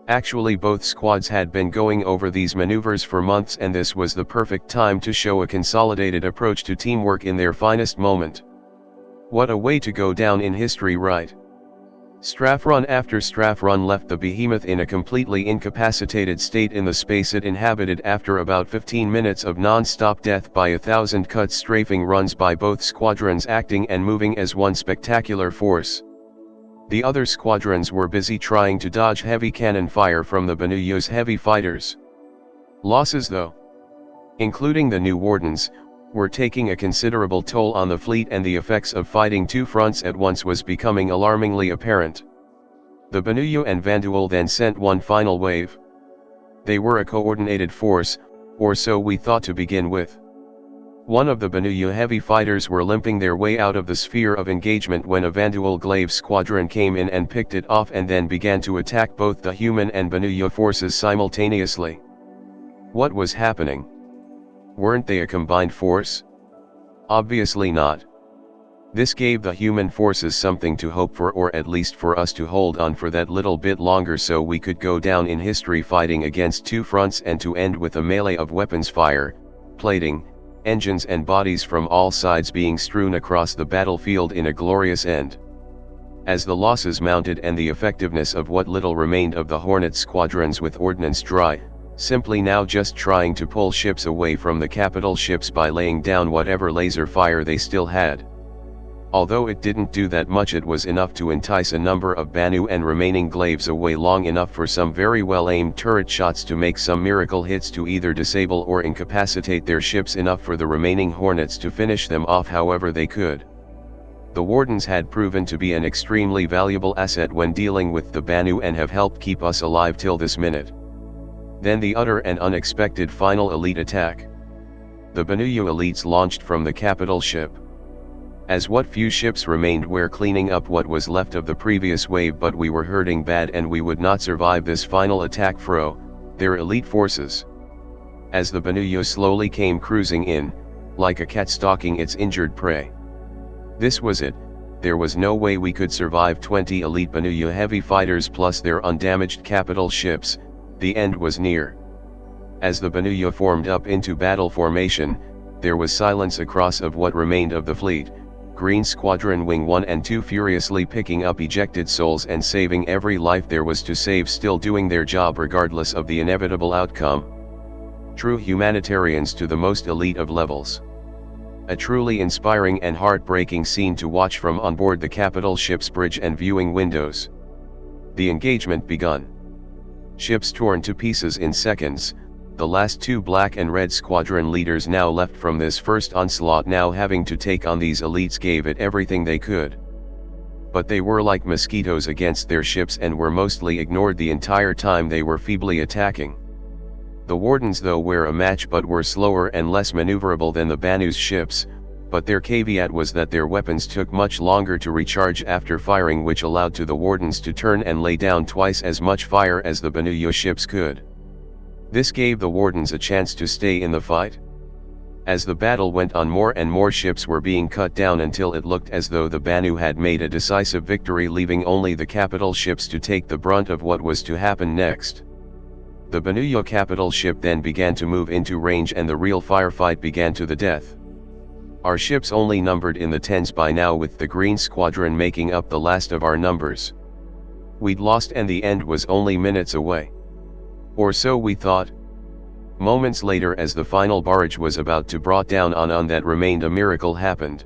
Actually, both squads had been going over these maneuvers for months, and this was the perfect time to show a consolidated approach to teamwork in their finest moment. What a way to go down in history, right? Strafe run after strafe run left the behemoth in a completely incapacitated state in the space it inhabited after about 15 minutes of non-stop death by 1,000 cut strafing runs by both squadrons, acting and moving as one spectacular force. The other squadrons were busy trying to dodge heavy cannon fire from the Banuya's heavy fighters. Losses, though, including the new wardens, were taking a considerable toll on the fleet, and the effects of fighting two fronts at once was becoming alarmingly apparent. The Banuya and Vanduul then sent one final wave. They were a coordinated force, or so we thought to begin with. One of the Banuya heavy fighters were limping their way out of the sphere of engagement when a Vanduul glaive squadron came in and picked it off, and then began to attack both the human and Banuya forces simultaneously. What was happening? Weren't they a combined force? Obviously not. This gave the human forces something to hope for, or at least for us to hold on for that little bit longer, so we could go down in history fighting against two fronts, and to end with a melee of weapons fire, plating, engines and bodies from all sides being strewn across the battlefield in a glorious end. As the losses mounted and the effectiveness of what little remained of the Hornet squadrons with ordnance dry, simply now just trying to pull ships away from the capital ships by laying down whatever laser fire they still had. Although it didn't do that much, it was enough to entice a number of Banu and remaining glaives away long enough for some very well-aimed turret shots to make some miracle hits to either disable or incapacitate their ships enough for the remaining Hornets to finish them off however they could. The Wardens had proven to be an extremely valuable asset when dealing with the Banu and have helped keep us alive till this minute. Then the utter and unexpected final elite attack. The Banuya elites launched from the capital ship. As what few ships remained were cleaning up what was left of the previous wave, but we were hurting bad and we would not survive this final attack from their elite forces. As the Banuya slowly came cruising in, like a cat stalking its injured prey. This was it. There was no way we could survive 20 elite Banuya heavy fighters plus their undamaged capital ships. The end was near. As the Banuya formed up into battle formation, there was silence across of what remained of the fleet, Green Squadron Wing 1 and 2 furiously picking up ejected souls and saving every life there was to save, still doing their job regardless of the inevitable outcome. True humanitarians to the most elite of levels. A truly inspiring and heartbreaking scene to watch from on board the capital ship's bridge and viewing windows. The engagement begun. Ships torn to pieces in seconds, the last two black and red squadron leaders now left from this first onslaught now having to take on these elites gave it everything they could. But they were like mosquitoes against their ships and were mostly ignored the entire time they were feebly attacking. The Wardens though were a match but were slower and less maneuverable than the Banu's ships, but their caveat was that their weapons took much longer to recharge after firing, which allowed to the Wardens to turn and lay down twice as much fire as the Banu ships could. This gave the Wardens a chance to stay in the fight. As the battle went on, more and more ships were being cut down until it looked as though the Banu had made a decisive victory, leaving only the capital ships to take the brunt of what was to happen next. The Banu capital ship then began to move into range and the real firefight began to the death. Our ships only numbered in the tens by now, with the Green Squadron making up the last of our numbers. We'd lost and the end was only minutes away. Or so we thought. Moments later, as the final barrage was about to brought down on that remained, a miracle happened.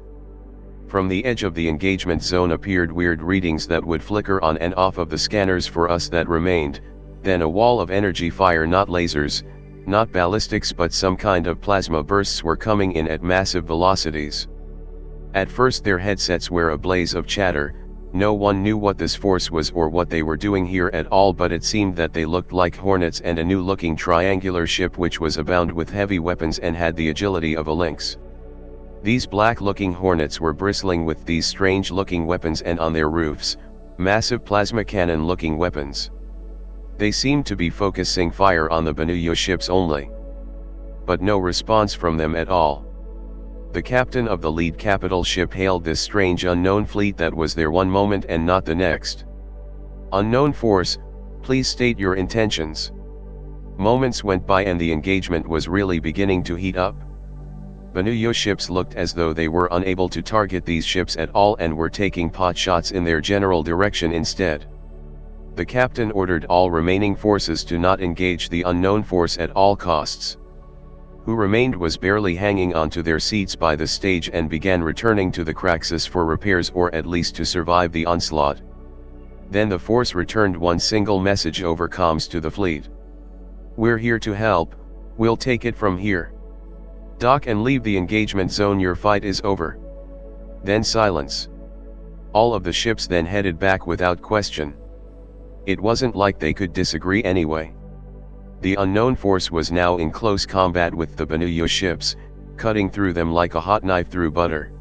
From the edge of the engagement zone appeared weird readings that would flicker on and off of the scanners for us that remained, then a wall of energy fire, not lasers, not ballistics, but some kind of plasma bursts were coming in at massive velocities. At first their headsets were a blaze of chatter. No one knew what this force was or what they were doing here at all, but it seemed that they looked like hornets and a new-looking triangular ship which was abound with heavy weapons and had the agility of a lynx. These black-looking hornets were bristling with these strange-looking weapons, and on their roofs, massive plasma cannon-looking weapons. They seemed to be focusing fire on the Banu ships only. But no response from them at all. The captain of the lead capital ship hailed this strange unknown fleet that was there one moment and not the next. "Unknown force, please state your intentions." Moments went by and the engagement was really beginning to heat up. Banu ships looked as though they were unable to target these ships at all and were taking pot shots in their general direction instead. The captain ordered all remaining forces to not engage the unknown force at all costs. Who remained was barely hanging onto their seats by the stage and began returning to the Craxus for repairs, or at least to survive the onslaught. Then the force returned one single message over comms to the fleet. "We're here to help, we'll take it from here. Dock and leave the engagement zone, your fight is over." Then silence. All of the ships then headed back without question. It wasn't like they could disagree anyway. The unknown force was now in close combat with the Banu ships, cutting through them like a hot knife through butter.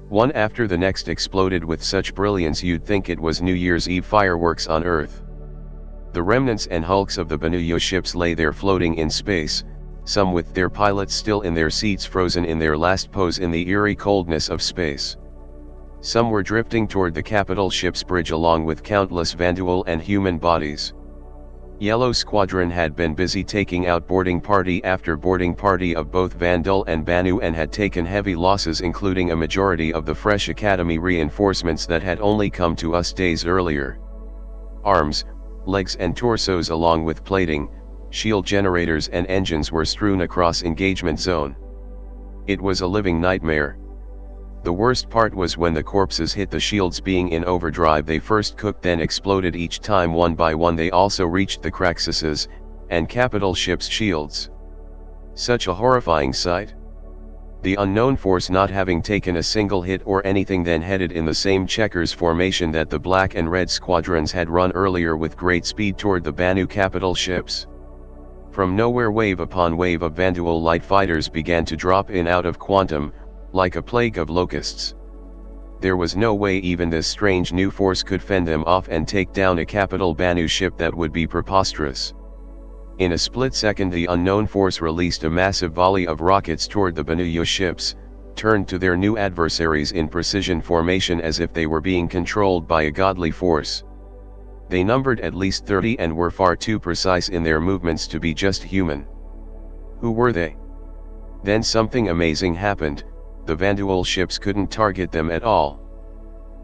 One after the next exploded with such brilliance you'd think it was New Year's Eve fireworks on Earth. The remnants and hulks of the Banu ships lay there floating in space, some with their pilots still in their seats frozen in their last pose in the eerie coldness of space. Some were drifting toward the capital ship's bridge along with countless Vanduul and human bodies. Yellow Squadron had been busy taking out boarding party after boarding party of both Vanduul and Banu and had taken heavy losses, including a majority of the fresh Academy reinforcements that had only come to us days earlier. Arms, legs and torsos along with plating, shield generators and engines were strewn across engagement zone. It was a living nightmare. The worst part was when the corpses hit the shields. Being in overdrive, they first cooked then exploded each time one by one. They also reached the Craxuses and capital ships' shields. Such a horrifying sight. The unknown force, not having taken a single hit or anything, then headed in the same checkers formation that the black and red squadrons had run earlier with great speed toward the Banu capital ships. From nowhere, wave upon wave of Vanduul light fighters began to drop in out of quantum, like a plague of locusts. There was no way even this strange new force could fend them off and take down a capital Banu ship. That would be preposterous. In a split second, the unknown force released a massive volley of rockets toward the Banu ships, turned to their new adversaries in precision formation as if they were being controlled by a godly force. They numbered at least 30 and were far too precise in their movements to be just human. Who were they? Then something amazing happened. the Vanduul ships couldn't target them at all.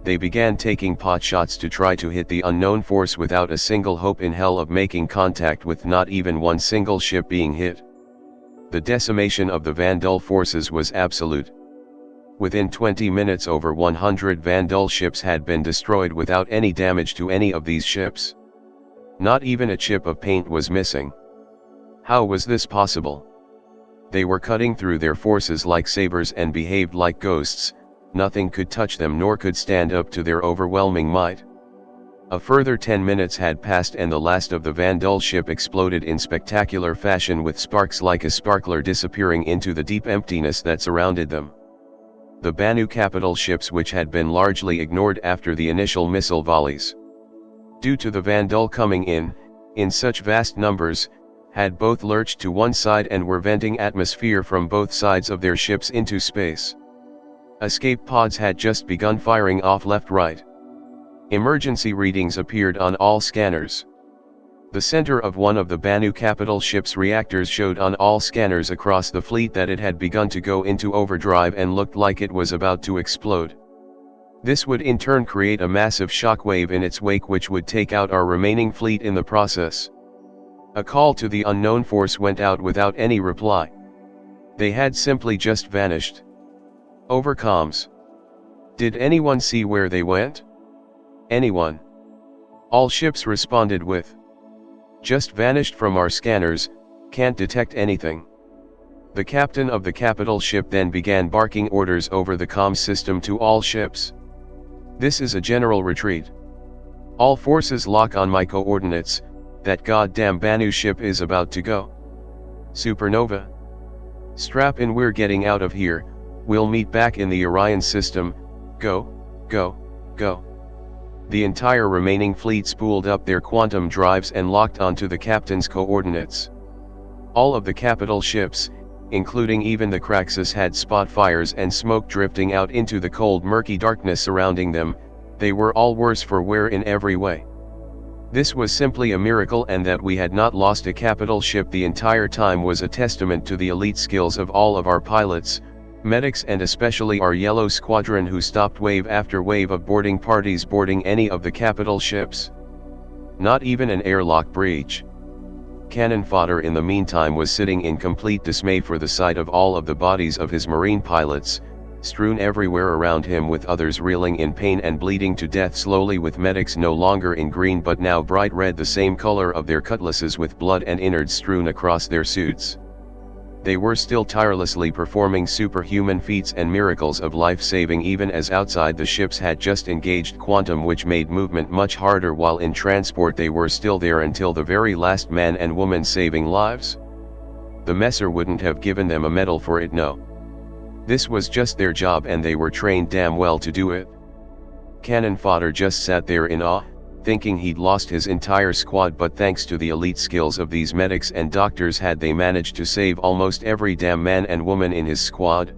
They began taking pot shots to try to hit the unknown force without a single hope in hell of making contact, with not even one single ship being hit. The decimation of the Vanduul forces was absolute. Within 20 minutes over 100 Vanduul ships had been destroyed without any damage to any of these ships. Not even a chip of paint was missing. How was this possible? They were cutting through their forces like sabers and behaved like ghosts. Nothing could touch them nor could stand up to their overwhelming might. A further 10 minutes had passed and the last of the Vanduul ship exploded in spectacular fashion, with sparks like a sparkler disappearing into the deep emptiness that surrounded them. The Banu capital ships, which had been largely ignored after the initial missile volleys, due to the Vanduul coming in such vast numbers, had both lurched to one side and were venting atmosphere from both sides of their ships into space. Escape pods had just begun firing off left-right. Emergency readings appeared on all scanners. The center of one of the Banu capital ship's reactors showed on all scanners across the fleet that it had begun to go into overdrive and looked like it was about to explode. This would in turn create a massive shockwave in its wake, which would take out our remaining fleet in the process. A call to the unknown force went out without any reply. They had simply just vanished. Over comms. Did anyone see where they went? Anyone? All ships responded with, just vanished from our scanners, can't detect anything. The captain of the capital ship then began barking orders over the comms system to all ships. This is a general retreat. All forces lock on my coordinates, that goddamn Banu ship is about to go. Supernova. Strap in, we're getting out of here, we'll meet back in the Orion system, go, go, go. The entire remaining fleet spooled up their quantum drives and locked onto the captain's coordinates. All of the capital ships, including even the Kraxus, had spot fires and smoke drifting out into the cold murky darkness surrounding them. They were all worse for wear in every way. This was simply a miracle, and that we had not lost a capital ship the entire time was a testament to the elite skills of all of our pilots, medics, and especially our Yellow Squadron, who stopped wave after wave of boarding parties boarding any of the capital ships. Not even an airlock breach. Cannon fodder in the meantime was sitting in complete dismay for the sight of all of the bodies of his marine pilots, strewn everywhere around him, with others reeling in pain and bleeding to death slowly, with medics no longer in green but now bright red, the same color of their cutlasses, with blood and innards strewn across their suits. They were still tirelessly performing superhuman feats and miracles of life-saving, even as outside the ships had just engaged quantum, which made movement much harder. While in transport they were still there until the very last man and woman, saving lives. The messer wouldn't have given them a medal for it, no. This was just their job and they were trained damn well to do it. Cannon fodder just sat there in awe, thinking he'd lost his entire squad, but thanks to the elite skills of these medics and doctors had they managed to save almost every damn man and woman in his squad.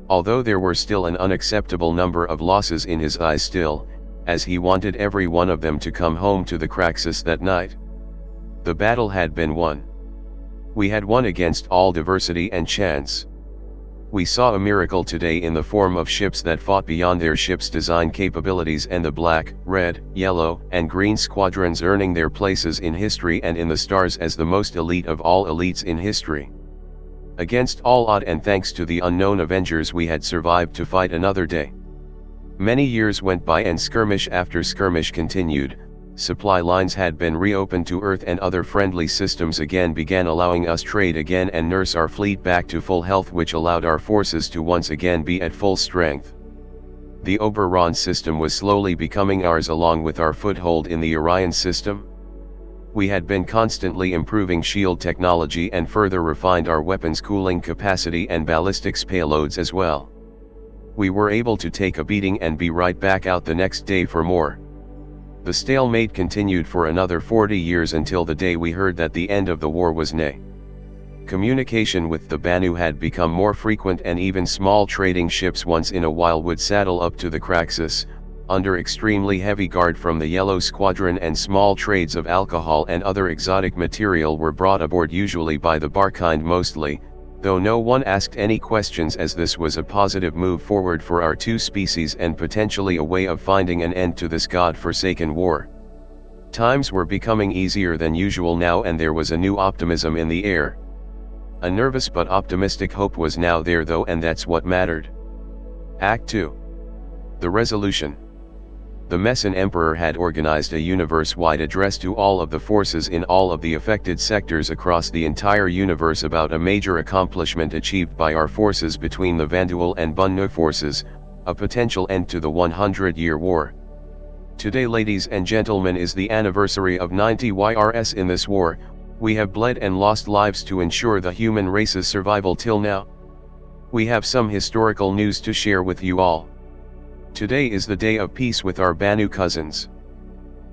Although there were still an unacceptable number of losses in his eyes still, as he wanted every one of them to come home to the Kraxus that night. The battle had been won. We had won against all diversity and chance. We saw a miracle today in the form of ships that fought beyond their ship's design capabilities, and the black, red, yellow, and green squadrons earning their places in history and in the stars as the most elite of all elites in history. Against all odds and thanks to the unknown Avengers, we had survived to fight another day. Many years went by and skirmish after skirmish continued. Supply lines had been reopened to Earth and other friendly systems again began allowing us trade again and nurse our fleet back to full health, which allowed our forces to once again be at full strength. The Oberon system was slowly becoming ours along with our foothold in the Orion system. We had been constantly improving shield technology and further refined our weapons cooling capacity and ballistics payloads as well. We were able to take a beating and be right back out the next day for more. The stalemate continued for another 40 years until the day we heard that the end of the war was nigh. Communication with the Banu had become more frequent, and even small trading ships once in a while would saddle up to the Kraxus, under extremely heavy guard from the Yellow Squadron, and small trades of alcohol and other exotic material were brought aboard, usually by the barkind mostly, though no one asked any questions, as this was a positive move forward for our two species and potentially a way of finding an end to this god-forsaken war. Times were becoming easier than usual now, and there was a new optimism in the air. A nervous but optimistic hope was now there though, and that's what mattered. Act 2. The Resolution. The Messin Emperor had organized a universe-wide address to all of the forces in all of the affected sectors across the entire universe about a major accomplishment achieved by our forces between the Vanduul and Bunnu forces, a potential end to the 100-year war. Today, ladies and gentlemen, is the anniversary of 90 YRS in this war. We have bled and lost lives to ensure the human race's survival till now. We have some historical news to share with you all. Today is the day of peace with our Banu cousins.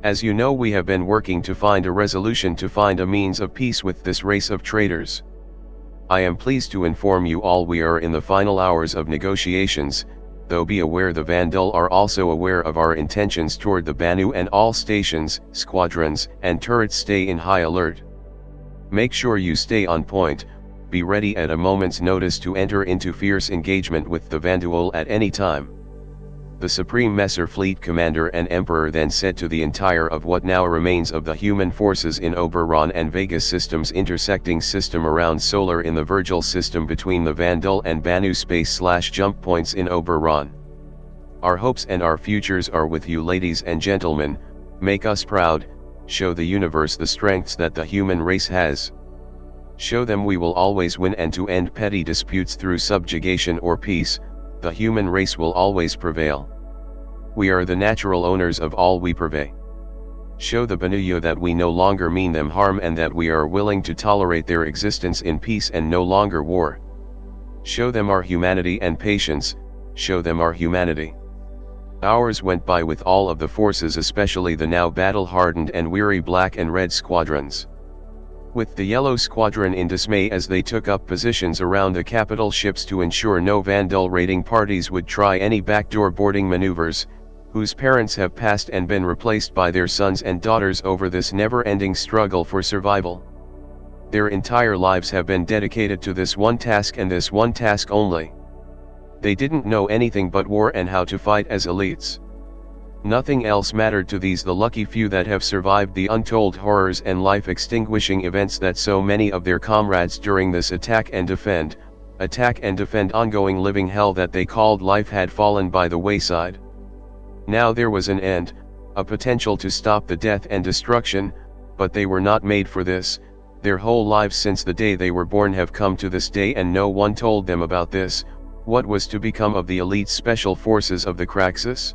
As you know, we have been working to find a resolution, to find a means of peace with this race of traitors. I am pleased to inform you all we are in the final hours of negotiations, though be aware the Vanduul are also aware of our intentions toward the Banu, and all stations, squadrons, and turrets stay in high alert. Make sure you stay on point, be ready at a moment's notice to enter into fierce engagement with the Vanduul at any time. The Supreme Messer Fleet Commander and Emperor then said to the entire of what now remains of the human forces in Oberon and Vega systems intersecting system around Solar in the Virgil system between the Vanduul and Banu space/jump points in Oberon. Our hopes and our futures are with you, ladies and gentlemen. Make us proud, show the universe the strengths that the human race has. Show them we will always win, and to end petty disputes through subjugation or peace, the human race will always prevail. We are the natural owners of all we purvey. Show the Banuyo that we no longer mean them harm, and that we are willing to tolerate their existence in peace and no longer war. Show them our humanity and patience, show them our humanity. Hours went by with all of the forces, especially the now battle-hardened and weary Black and Red squadrons. With the Yellow Squadron in dismay as they took up positions around the capital ships to ensure no Vanduul raiding parties would try any backdoor boarding maneuvers, whose parents have passed and been replaced by their sons and daughters over this never-ending struggle for survival. Their entire lives have been dedicated to this one task and this one task only. They didn't know anything but war and how to fight as elites. Nothing else mattered to these, the lucky few that have survived the untold horrors and life-extinguishing events that so many of their comrades during this attack and defend ongoing living hell that they called life had fallen by the wayside. Now there was an end, a potential to stop the death and destruction, but they were not made for this. Their whole lives since the day they were born have come to this day, and no one told them about this. What was to become of the elite special forces of the Craxus?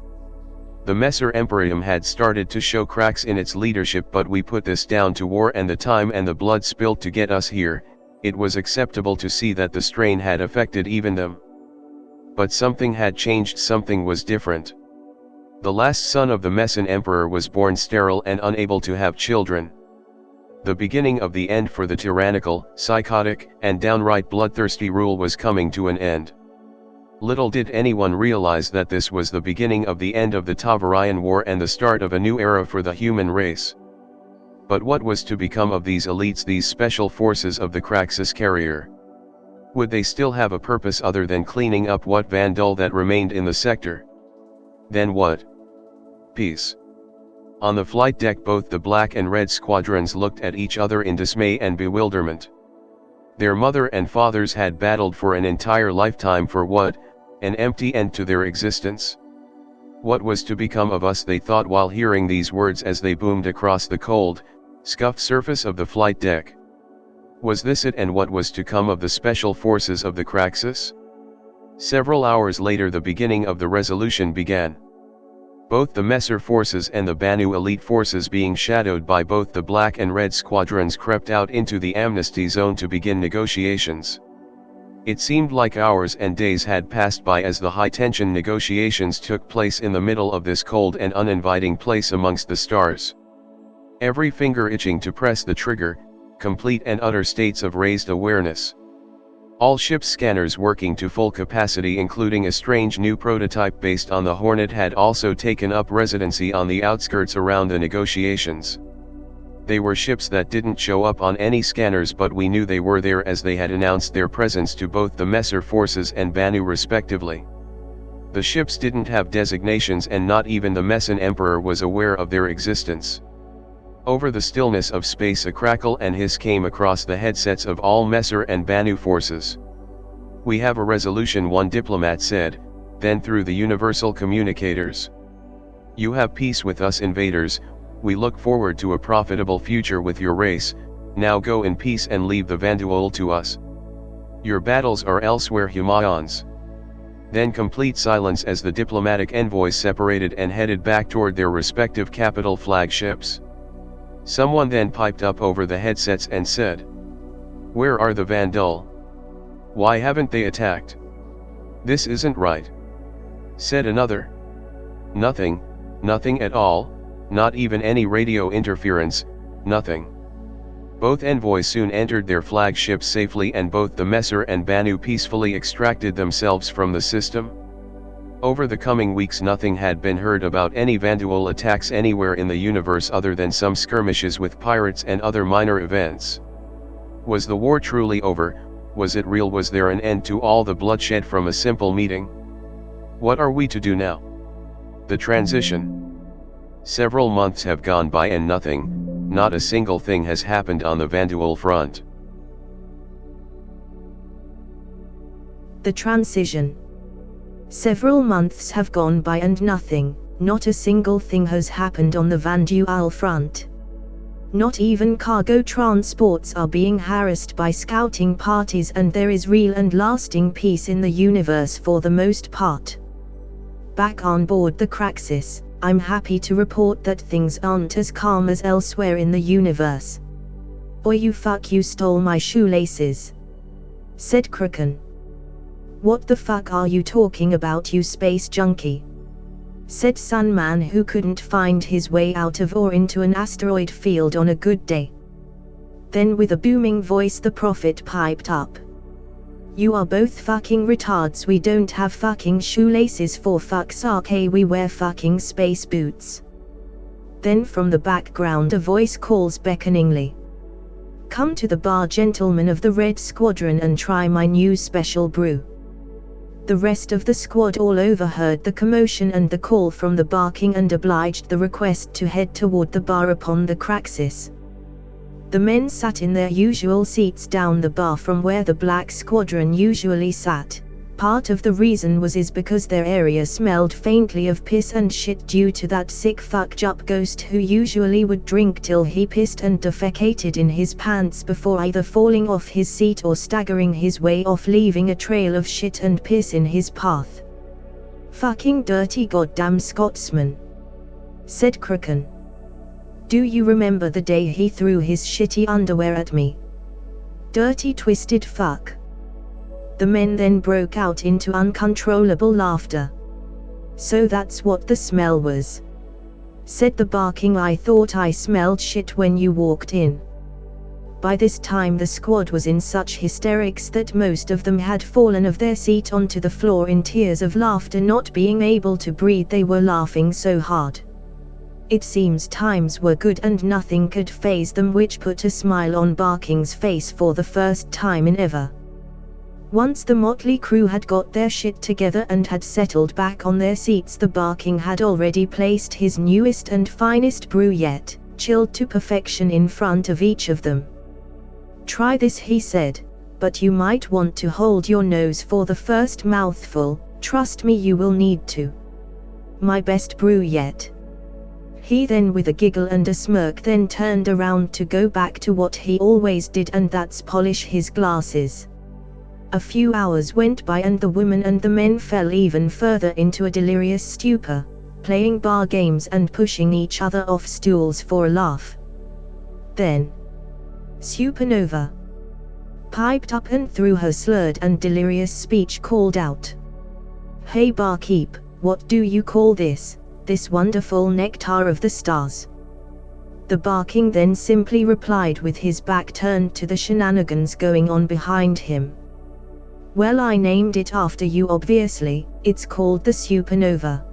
The Messer Emporium had started to show cracks in its leadership, but we put this down to war and the time and the blood spilled to get us here. It was acceptable to see that the strain had affected even them. But something had changed, something was different. The last son of the Messin Emperor was born sterile and unable to have children. The beginning of the end for the tyrannical, psychotic, and downright bloodthirsty rule was coming to an end. Little did anyone realize that this was the beginning of the end of the Tevarian War and the start of a new era for the human race. But what was to become of these elites, these special forces of the Craxus carrier? Would they still have a purpose other than cleaning up what Vanduul that remained in the sector? Then what? Peace. On the flight deck, both the Black and Red squadrons looked at each other in dismay and bewilderment. Their mother and fathers had battled for an entire lifetime for what? An empty end to their existence. What was to become of us, they thought while hearing these words as they boomed across the cold, scuffed surface of the flight deck. Was this it, and what was to come of the special forces of the Craxus? Several hours later the beginning of the resolution began. Both the Messer forces and the Banu elite forces, being shadowed by both the Black and Red squadrons, crept out into the amnesty zone to begin negotiations. It seemed like hours and days had passed by as the high-tension negotiations took place in the middle of this cold and uninviting place amongst the stars. Every finger itching to press the trigger, complete and utter states of raised awareness. All ship scanners working to full capacity, including a strange new prototype based on the Hornet, had also taken up residency on the outskirts around the negotiations. They were ships that didn't show up on any scanners, but we knew they were there as they had announced their presence to both the Messer forces and Banu respectively. The ships didn't have designations, and not even the Messan Emperor was aware of their existence. Over the stillness of space a crackle and hiss came across the headsets of all Messer and Banu forces. "We have a resolution," one diplomat said, then through the universal communicators. "You have peace with us invaders, we look forward to a profitable future with your race, now go in peace and leave the Vanduul to us. Your battles are elsewhere, Humayans." Then complete silence as the diplomatic envoys separated and headed back toward their respective capital flagships. Someone then piped up over the headsets and said, "Where are the Vanduul? Why haven't they attacked? This isn't right," said another. "Nothing, nothing at all, not even any radio interference, nothing." Both envoys soon entered their flagships safely, and both the Messer and Banu peacefully extracted themselves from the system. Over the coming weeks nothing had been heard about any Vanduul attacks anywhere in the universe other than some skirmishes with pirates and other minor events. Was the war truly over? Was it real? Was there an end to all the bloodshed from a simple meeting? What are we to do now? The transition. Several months have gone by and nothing, not a single thing has happened on the Vanduul front. The transition. Several months have gone by and nothing, not a single thing has happened on the Vanduul front. Not even cargo transports are being harassed by scouting parties, and there is real and lasting peace in the universe for the most part. Back on board the Craxus, I'm happy to report that things aren't as calm as elsewhere in the universe. "Boy, you fuck, you stole my shoelaces," said Kraken. "What the fuck are you talking about, you space junkie?" said Sunman, who couldn't find his way out of or into an asteroid field on a good day. Then with a booming voice the Prophet piped up, "You are both fucking retards. We don't have fucking shoelaces, for fuck's sake, we wear fucking space boots." Then from the background a voice calls beckoningly, "Come to the bar, gentlemen of the Red Squadron, and try my new special brew." The rest of the squad all overheard the commotion and the call from the barking and obliged the request to head toward the bar upon the Craxus. The men sat in their usual seats down the bar from where the Black Squadron usually sat. Part of the reason was because their area smelled faintly of piss and shit due to that sick fuck Jup ghost who usually would drink till he pissed and defecated in his pants before either falling off his seat or staggering his way off, leaving a trail of shit and piss in his path. "Fucking dirty goddamn Scotsman," said Kraken. "Do you remember the day he threw his shitty underwear at me? Dirty twisted fuck." The men then broke out into uncontrollable laughter. "So that's what the smell was," said the barking. "I thought I smelled shit when you walked in." By this time the squad was in such hysterics that most of them had fallen off their seat onto the floor in tears of laughter, not being able to breathe, they were laughing so hard. It seems times were good and nothing could faze them, which put a smile on Barking's face for the first time in ever. Once the motley crew had got their shit together and had settled back on their seats, the Barking had already placed his newest and finest brew yet, chilled to perfection, in front of each of them. "Try this," he said, "but you might want to hold your nose for the first mouthful, trust me you will need to. My best brew yet." He then, with a giggle and a smirk, then turned around to go back to what he always did, and that's polish his glasses. A few hours went by and the women and the men fell even further into a delirious stupor, playing bar games and pushing each other off stools for a laugh. Then Supernova piped up and through her slurred and delirious speech called out, "Hey barkeep, what do you call this wonderful nectar of the stars?" The Barking then simply replied with his back turned to the shenanigans going on behind him, "Well, I named it after you obviously, it's called the Supernova."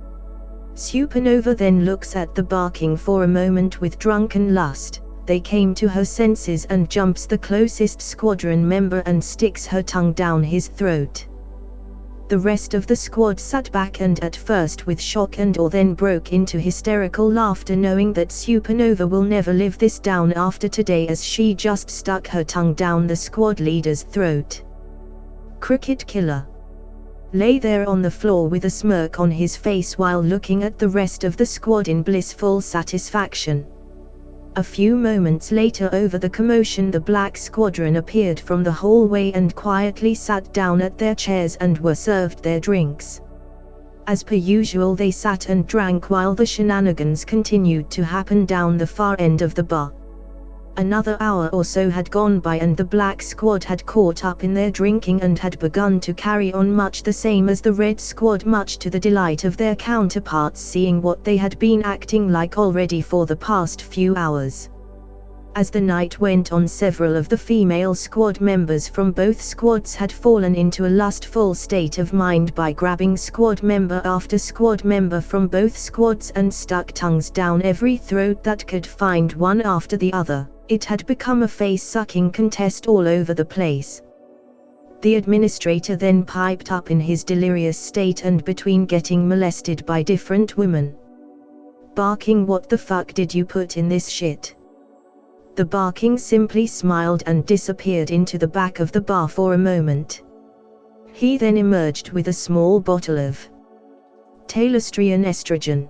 Supernova then looks at the Barking for a moment with drunken lust, they came to her senses and jumps the closest squadron member and sticks her tongue down his throat. The rest of the squad sat back and at first with shock and awe, then broke into hysterical laughter, knowing that Supernova will never live this down after today, as she just stuck her tongue down the squad leader's throat. Cricket Killer lay there on the floor with a smirk on his face while looking at the rest of the squad in blissful satisfaction. A few moments later, over the commotion, the Black Squadron appeared from the hallway and quietly sat down at their chairs and were served their drinks. As per usual, they sat and drank while the shenanigans continued to happen down the far end of the bar. Another hour or so had gone by and the Black Squad had caught up in their drinking and had begun to carry on much the same as the Red Squad, much to the delight of their counterparts, seeing what they had been acting like already for the past few hours. As the night went on, several of the female squad members from both squads had fallen into a lustful state of mind by grabbing squad member after squad member from both squads and stuck tongues down every throat that could find one after the other. It had become a face-sucking contest all over the place. The administrator then piped up in his delirious state and between getting molested by different women, barking, "What the fuck did you put in this shit?" The barking simply smiled and disappeared into the back of the bar for a moment. He then emerged with a small bottle of Tailorstrian estrogen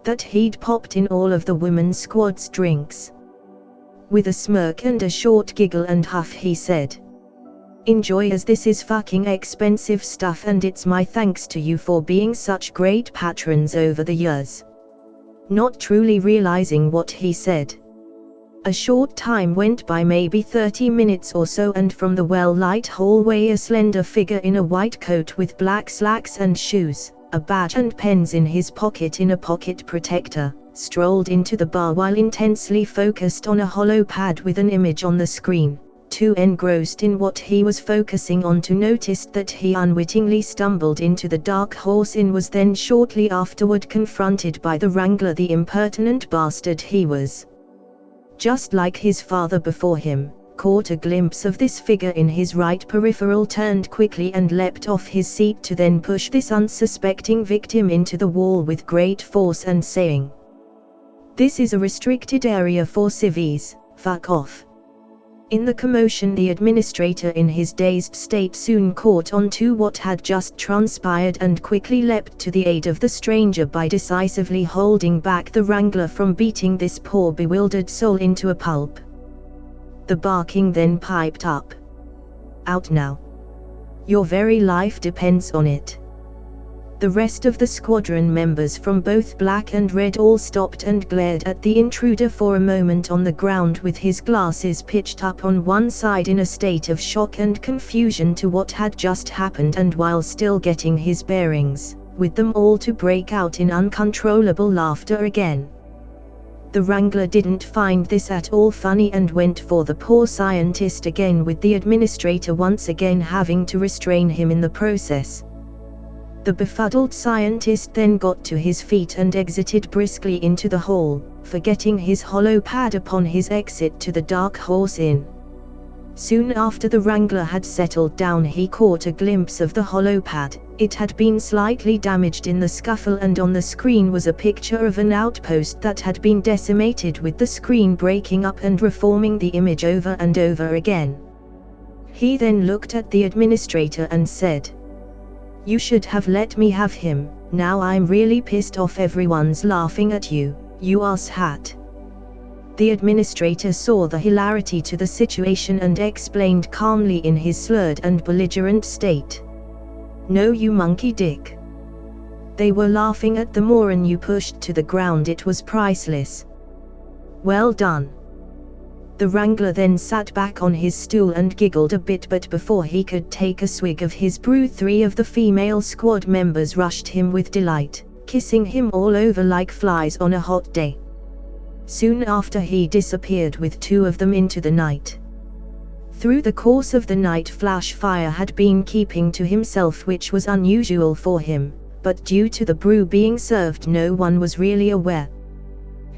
that he'd popped in all of the women's squad's drinks. With a smirk and a short giggle and huff, he said, "Enjoy, as this is fucking expensive stuff and it's my thanks to you for being such great patrons over the years." Not truly realizing what he said. A short time went by, maybe 30 minutes or so, and from the well-lit hallway a slender figure in a white coat with black slacks and shoes, a badge and pens in his pocket in a pocket protector, strolled into the bar while intensely focused on a hollow pad with an image on the screen, too engrossed in what he was focusing on to notice that he unwittingly stumbled into the Dark Horse Inn, was then shortly afterward confronted by the Wrangler, the impertinent bastard he was. Just like his father before him, caught a glimpse of this figure in his right peripheral, turned quickly and leapt off his seat to then push this unsuspecting victim into the wall with great force and saying, "This is a restricted area for civvies, fuck off." In the commotion, the administrator in his dazed state soon caught on to what had just transpired and quickly leapt to the aid of the stranger by decisively holding back the Wrangler from beating this poor bewildered soul into a pulp. The barking then piped up, "Out now. Your very life depends on it." The rest of the squadron members from both Black and Red all stopped and glared at the intruder for a moment on the ground with his glasses pitched up on one side in a state of shock and confusion to what had just happened, and while still getting his bearings, with them all to break out in uncontrollable laughter again. The Wrangler didn't find this at all funny and went for the poor scientist again, with the administrator once again having to restrain him in the process. The befuddled scientist then got to his feet and exited briskly into the hall, forgetting his hollow pad upon his exit to the Dark Horse Inn. Soon after the Wrangler had settled down, he caught a glimpse of the hollow pad. It had been slightly damaged in the scuffle, and on the screen was a picture of an outpost that had been decimated, with the screen breaking up and reforming the image over and over again. He then looked at the administrator and said, "You should have let me have him. Now I'm really pissed off. Everyone's laughing at you, you asshat." The administrator saw the hilarity to the situation and explained calmly in his slurred and belligerent state, "No, you monkey dick. They were laughing at the moron you pushed to the ground. It was priceless. Well done." The Wrangler then sat back on his stool and giggled a bit, but before he could take a swig of his brew, 3 of the female squad members rushed him with delight, kissing him all over like flies on a hot day. Soon after, he disappeared with 2 of them into the night. Through the course of the night, Flashfire had been keeping to himself, which was unusual for him, but due to the brew being served, no one was really aware.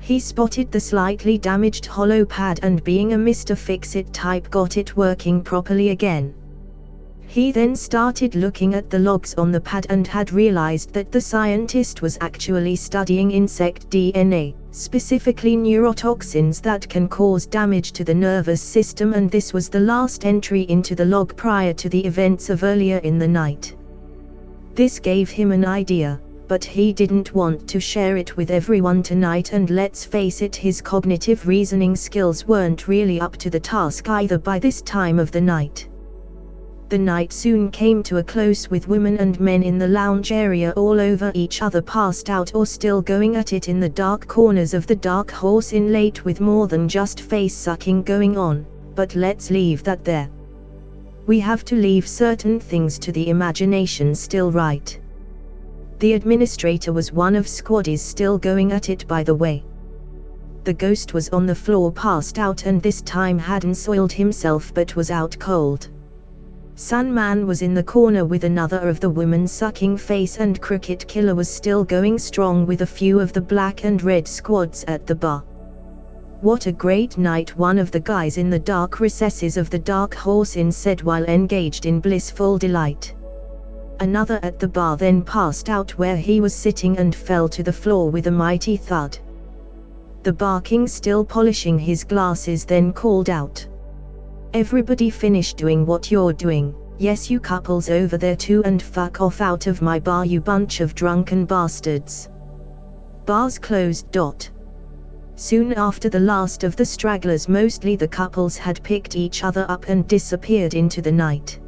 He spotted the slightly damaged hollow pad and, being a Mr. Fix-It type, got it working properly again. He then started looking at the logs on the pad and had realized that the scientist was actually studying insect DNA, specifically neurotoxins that can cause damage to the nervous system, and this was the last entry into the log prior to the events of earlier in the night. This gave him an idea, but he didn't want to share it with everyone tonight, and let's face it, his cognitive reasoning skills weren't really up to the task either by this time of the night. The night soon came to a close, with women and men in the lounge area all over each other, passed out or still going at it in the dark corners of the Dark Horse Inn, late with more than just face-sucking going on, but let's leave that there. We have to leave certain things to the imagination still, right? The administrator was one of squaddies still going at it, by the way. The ghost was on the floor, passed out, and this time hadn't soiled himself but was out cold. Sandman was in the corner with another of the women sucking face, and Cricket Killer was still going strong with a few of the black and red squads at the bar. "What a great night," one of the guys in the dark recesses of the Dark Horse Inn said while engaged in blissful delight. Another at the bar then passed out where he was sitting and fell to the floor with a mighty thud. The barking, still polishing his glasses, then called out, "Everybody finish doing what you're doing. Yes, you couples over there too, and fuck off out of my bar, you bunch of drunken bastards." Bars closed. Soon after, the last of the stragglers, mostly the couples, had picked each other up and disappeared into the night.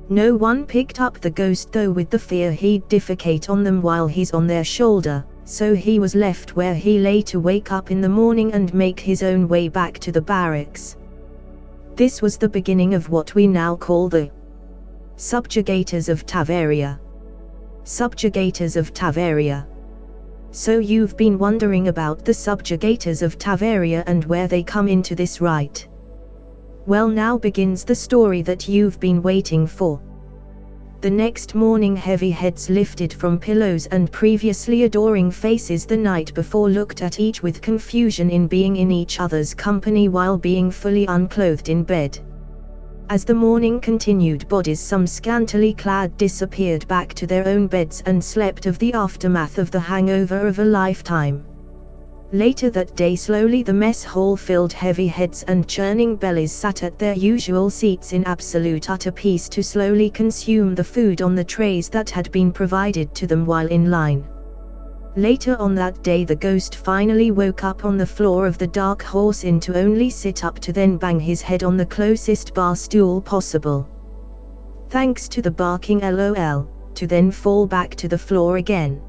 No one picked up the ghost though, with the fear he'd defecate on them while he's on their shoulder, so he was left where he lay to wake up in the morning and make his own way back to the barracks. This was the beginning of what we now call the Subjugators of Tevaria. Subjugators of Tevaria. So you've been wondering about the Subjugators of Tevaria and where they come into this, right? Well, now begins the story that you've been waiting for. The next morning, heavy heads lifted from pillows and previously adoring faces the night before looked at each with confusion in being in each other's company while being fully unclothed in bed. As the morning continued, bodies, some scantily clad, disappeared back to their own beds and slept of the aftermath of the hangover of a lifetime. Later that day, slowly the mess hall filled. Heavy heads and churning bellies sat at their usual seats in absolute utter peace to slowly consume the food on the trays that had been provided to them while in line. Later on that day, the ghost finally woke up on the floor of the Dark Horse Inn to only sit up to then bang his head on the closest bar stool possible. Thanks to the barking LOL, to then fall back to the floor again.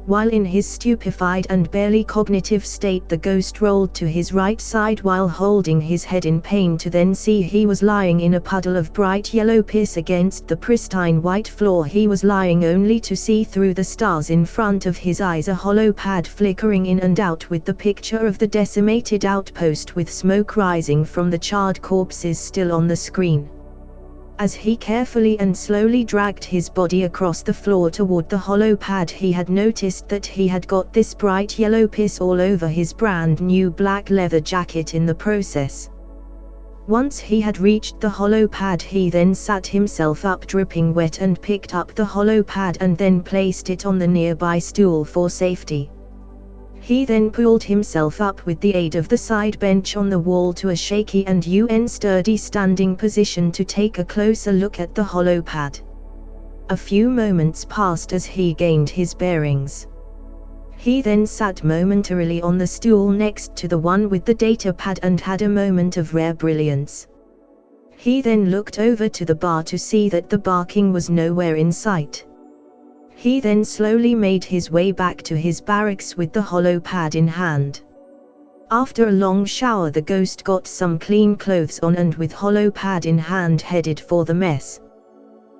While in his stupefied and barely cognitive state, the ghost rolled to his right side while holding his head in pain to then see he was lying in a puddle of bright yellow piss against the pristine white floor. He was lying only to see through the stars in front of his eyes, a hollow pad flickering in and out with the picture of the decimated outpost with smoke rising from the charred corpses still on the screen. As he carefully and slowly dragged his body across the floor toward the hollow pad, he had noticed that he had got this bright yellow piss all over his brand new black leather jacket in the process. Once he had reached the hollow pad, he then sat himself up dripping wet and picked up the hollow pad and then placed it on the nearby stool for safety. He then pulled himself up with the aid of the side bench on the wall to a shaky and sturdy standing position to take a closer look at the hollow pad. A few moments passed as he gained his bearings. He then sat momentarily on the stool next to the one with the data pad and had a moment of rare brilliance. He then looked over to the bar to see that the barking was nowhere in sight. He then slowly made his way back to his barracks with the hollow pad in hand. After a long shower, the ghost got some clean clothes on and with hollow pad in hand headed for the mess.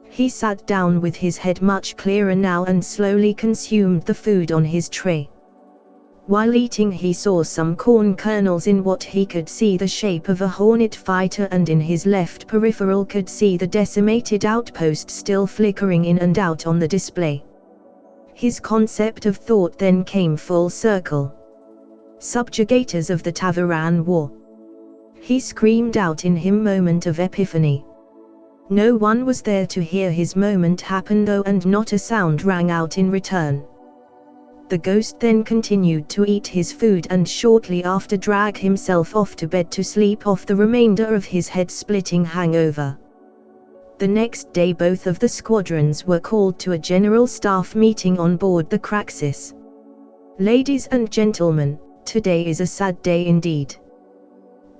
He sat down with his head much clearer now and slowly consumed the food on his tray. While eating, he saw some corn kernels in what he could see the shape of a Hornet fighter, and in his left peripheral could see the decimated outpost still flickering in and out on the display. His concept of thought then came full circle. Subjugators of the Tevaran War. He screamed out in him moment of epiphany. No one was there to hear his moment happen though, and not a sound rang out in return. The ghost then continued to eat his food and shortly after drag himself off to bed to sleep off the remainder of his head-splitting hangover. The next day both of the squadrons were called to a general staff meeting on board the Craxis. Ladies and gentlemen, today is a sad day indeed.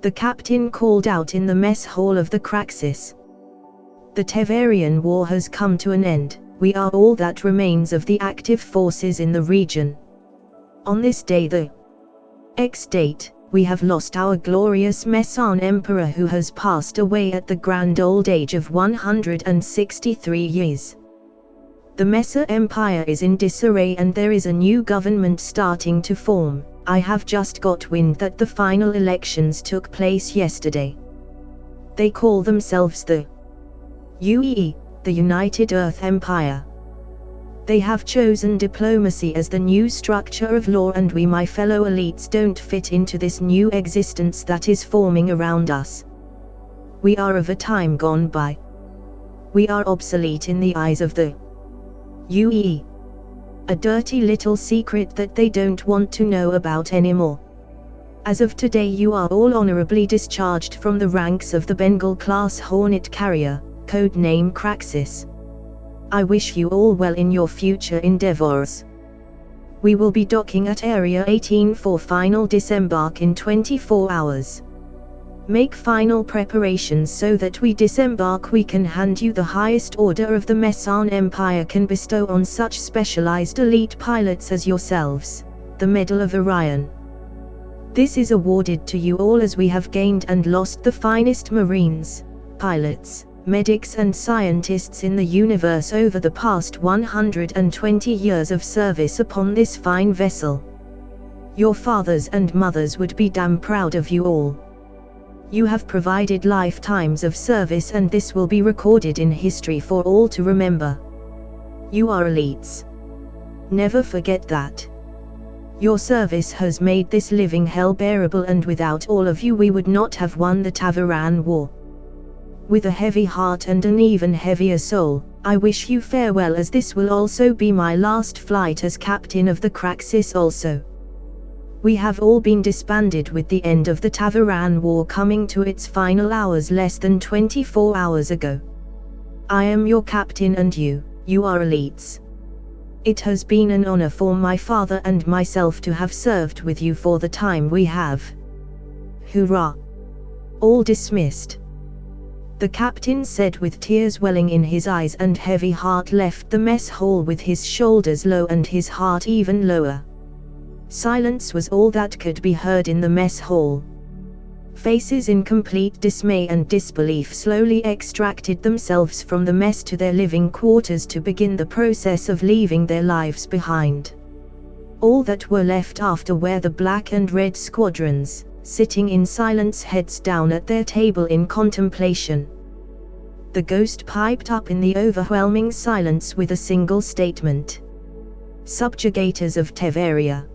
The captain called out in the mess hall of the Craxis. The Tevarian war has come to an end. We are all that remains of the active forces in the region. On this day, the X-date, we have lost our glorious Messan Emperor who has passed away at the grand old age of 163 years. The Mesa Empire is in disarray and there is a new government starting to form. I have just got wind that the final elections took place yesterday. They call themselves the UEE, the United Earth Empire. They have chosen diplomacy as the new structure of law, and we, my fellow elites, don't fit into this new existence that is forming around us. We are of a time gone by. We are obsolete in the eyes of the UEE. A dirty little secret that they don't want to know about anymore. As of today you are all honorably discharged from the ranks of the Bengal-class Hornet carrier, code name Craxis. I wish you all well in your future endeavors. We will be docking at Area 18 for final disembark in 24 hours. Make final preparations so that we disembark we can hand you the highest order of the Messan Empire can bestow on such specialized elite pilots as yourselves, the Medal of Orion. This is awarded to you all as we have gained and lost the finest marines, pilots, medics and scientists in the universe over the past 120 years of service upon this fine vessel. Your fathers and mothers would be damn proud of you all. You have provided lifetimes of service and this will be recorded in history for all to remember. You are elites. Never forget that. Your service has made this living hell bearable, and without all of you we would not have won the Tevaran War. With a heavy heart and an even heavier soul, I wish you farewell, as this will also be my last flight as captain of the Craxis also. We have all been disbanded with the end of the Tevaran War coming to its final hours less than 24 hours ago. I am your captain and you are elites. It has been an honor for my father and myself to have served with you for the time we have. Hoorah! All dismissed. The captain said with tears welling in his eyes and heavy heart left the mess hall with his shoulders low and his heart even lower. Silence was all that could be heard in the mess hall. Faces in complete dismay and disbelief slowly extracted themselves from the mess to their living quarters to begin the process of leaving their lives behind. All that were left after were the black and red squadrons, sitting in silence, heads down at their table in contemplation. The ghost piped up in the overwhelming silence with a single statement. Subjugators of Tevaria.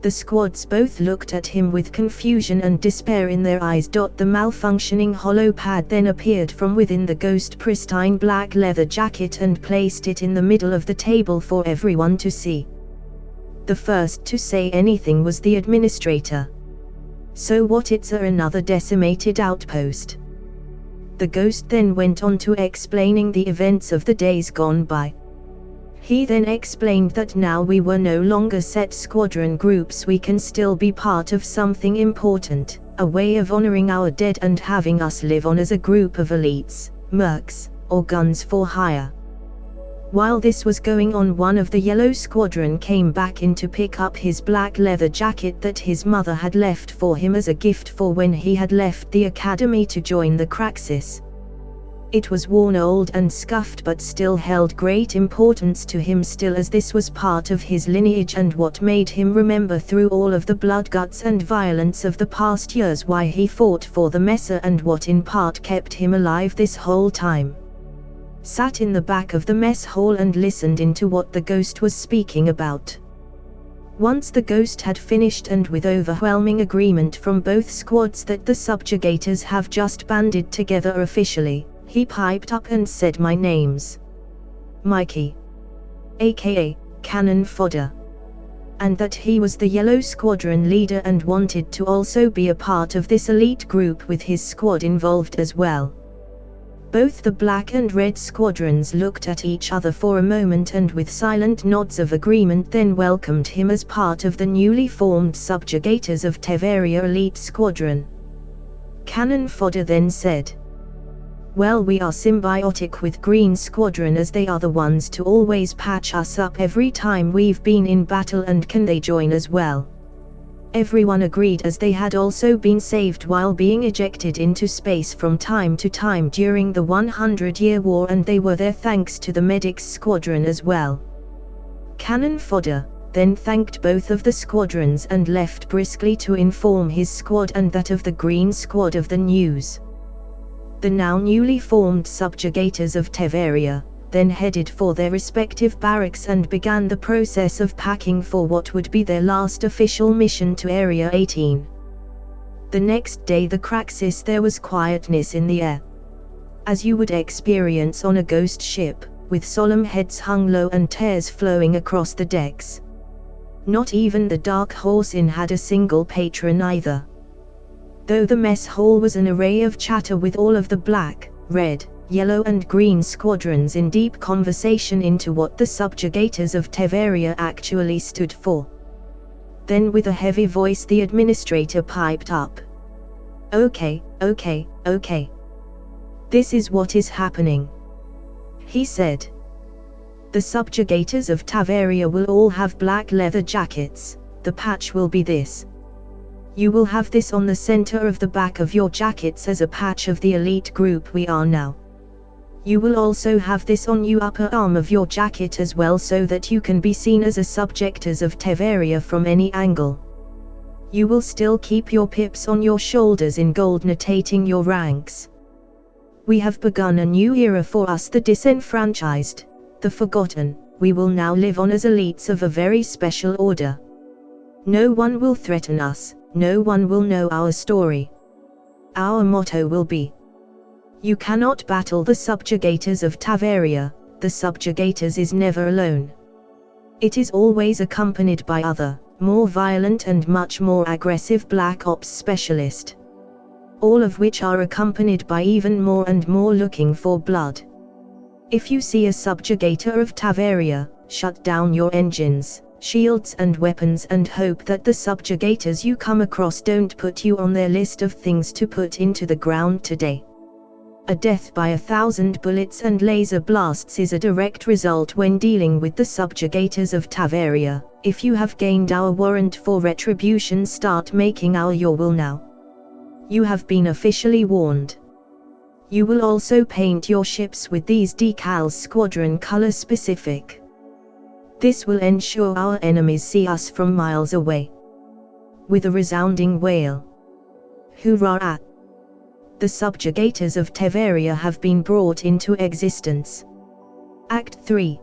The squads both looked at him with confusion and despair in their eyes. The malfunctioning hollow pad then appeared from within the ghost pristine black leather jacket and placed it in the middle of the table for everyone to see. The first to say anything was the administrator. So what, it's another decimated outpost. The ghost then went on to explaining the events of the days gone by. He then explained that now we were no longer set squadron groups, we can still be part of something important, a way of honoring our dead and having us live on as a group of elites, mercs, or guns for hire. While this was going on, one of the yellow squadron came back in to pick up his black leather jacket that his mother had left for him as a gift for when he had left the academy to join the Craxis. It was worn old and scuffed but still held great importance to him still, as this was part of his lineage and what made him remember through all of the blood, guts and violence of the past years why he fought for the Mesa and what in part kept him alive this whole time. Sat in the back of the mess hall and listened into what the ghost was speaking about. Once the ghost had finished, and with overwhelming agreement from both squads that the subjugators have just banded together officially, he piped up and said, "My name's Mikey, aka Cannon Fodder," and that he was the Yellow Squadron leader and wanted to also be a part of this elite group with his squad involved as well. Both the Black and Red squadrons looked at each other for a moment and with silent nods of agreement then welcomed him as part of the newly formed Subjugators of Tevaria Elite Squadron. Cannon Fodder then said, "Well, we are symbiotic with Green Squadron, as they are the ones to always patch us up every time we've been in battle, and can they join as well?" Everyone agreed, as they had also been saved while being ejected into space from time to time during the 100-Year War, and they were there thanks to the Medics Squadron as well. Cannon Fodder then thanked both of the squadrons and left briskly to inform his squad and that of the Green Squad of the news. The now newly formed Subjugators of Tevaria then headed for their respective barracks and began the process of packing for what would be their last official mission to Area 18. The next day, the Craxis, there was quietness in the air, as you would experience on a ghost ship, with solemn heads hung low and tears flowing across the decks. Not even the Dark Horse Inn had a single patron either, though the mess hall was an array of chatter with all of the Black, Red, Yellow and Green squadrons in deep conversation into what the Subjugators of Tevaria actually stood for. Then with a heavy voice the administrator piped up, Okay. This is what is happening," he said. "The Subjugators of Tevaria will all have black leather jackets. The patch will be this. You will have this on the center of the back of your jackets as a patch of the elite group we are now. You will also have this on your upper arm of your jacket as well, so that you can be seen as a Subjugators of Tevaria from any angle. You will still keep your pips on your shoulders in gold notating your ranks. We have begun a new era for us, the disenfranchised, the forgotten. We will now live on as elites of a very special order. No one will threaten us, no one will know our story. Our motto will be, you cannot battle the Subjugators of Tevaria. The Subjugators is never alone. It is always accompanied by other, more violent and much more aggressive Black Ops specialist. All of which are accompanied by even more and more looking for blood. If you see a Subjugator of Tevaria, shut down your engines, shields and weapons and hope that the Subjugators you come across don't put you on their list of things to put into the ground today. A death by 1,000 bullets and laser blasts is a direct result when dealing with the Subjugators of Tevaria. If you have gained our warrant for retribution, start making your will now. You have been officially warned. You will also paint your ships with these decals, squadron color specific. This will ensure our enemies see us from miles away." With a resounding wail, "Hurrah! The Subjugators of Tevaria have been brought into existence." Act 3.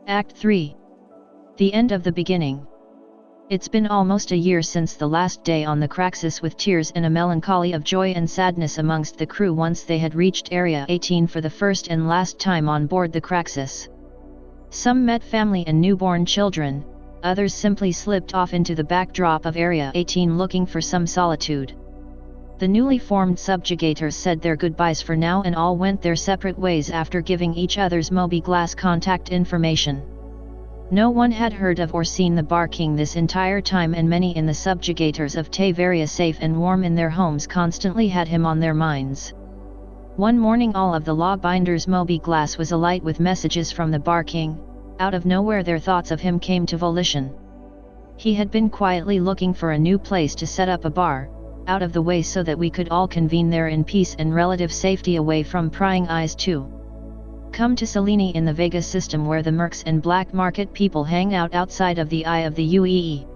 Act 3. The end of the beginning. It's been almost a year since the last day on the Craxis, with tears and a melancholy of joy and sadness amongst the crew once they had reached Area 18 for the first and last time on board the Craxis. Some met family and newborn children, others simply slipped off into the backdrop of Area 18 looking for some solitude. The newly formed Subjugators said their goodbyes for now and all went their separate ways after giving each other's mobi-glass contact information. No one had heard of or seen the Bar King this entire time, and many in the Subjugators of Tevaria, safe and warm in their homes, constantly had him on their minds. One morning all of the Lawbinder's mobi-glass was alight with messages from the Bar King. Out of nowhere their thoughts of him came to volition. He had been quietly looking for a new place to set up a bar, out of the way so that we could all convene there in peace and relative safety, away from prying eyes too. Come to Selene in the Vega system, where the mercs and black market people hang out outside of the eye of the UEE.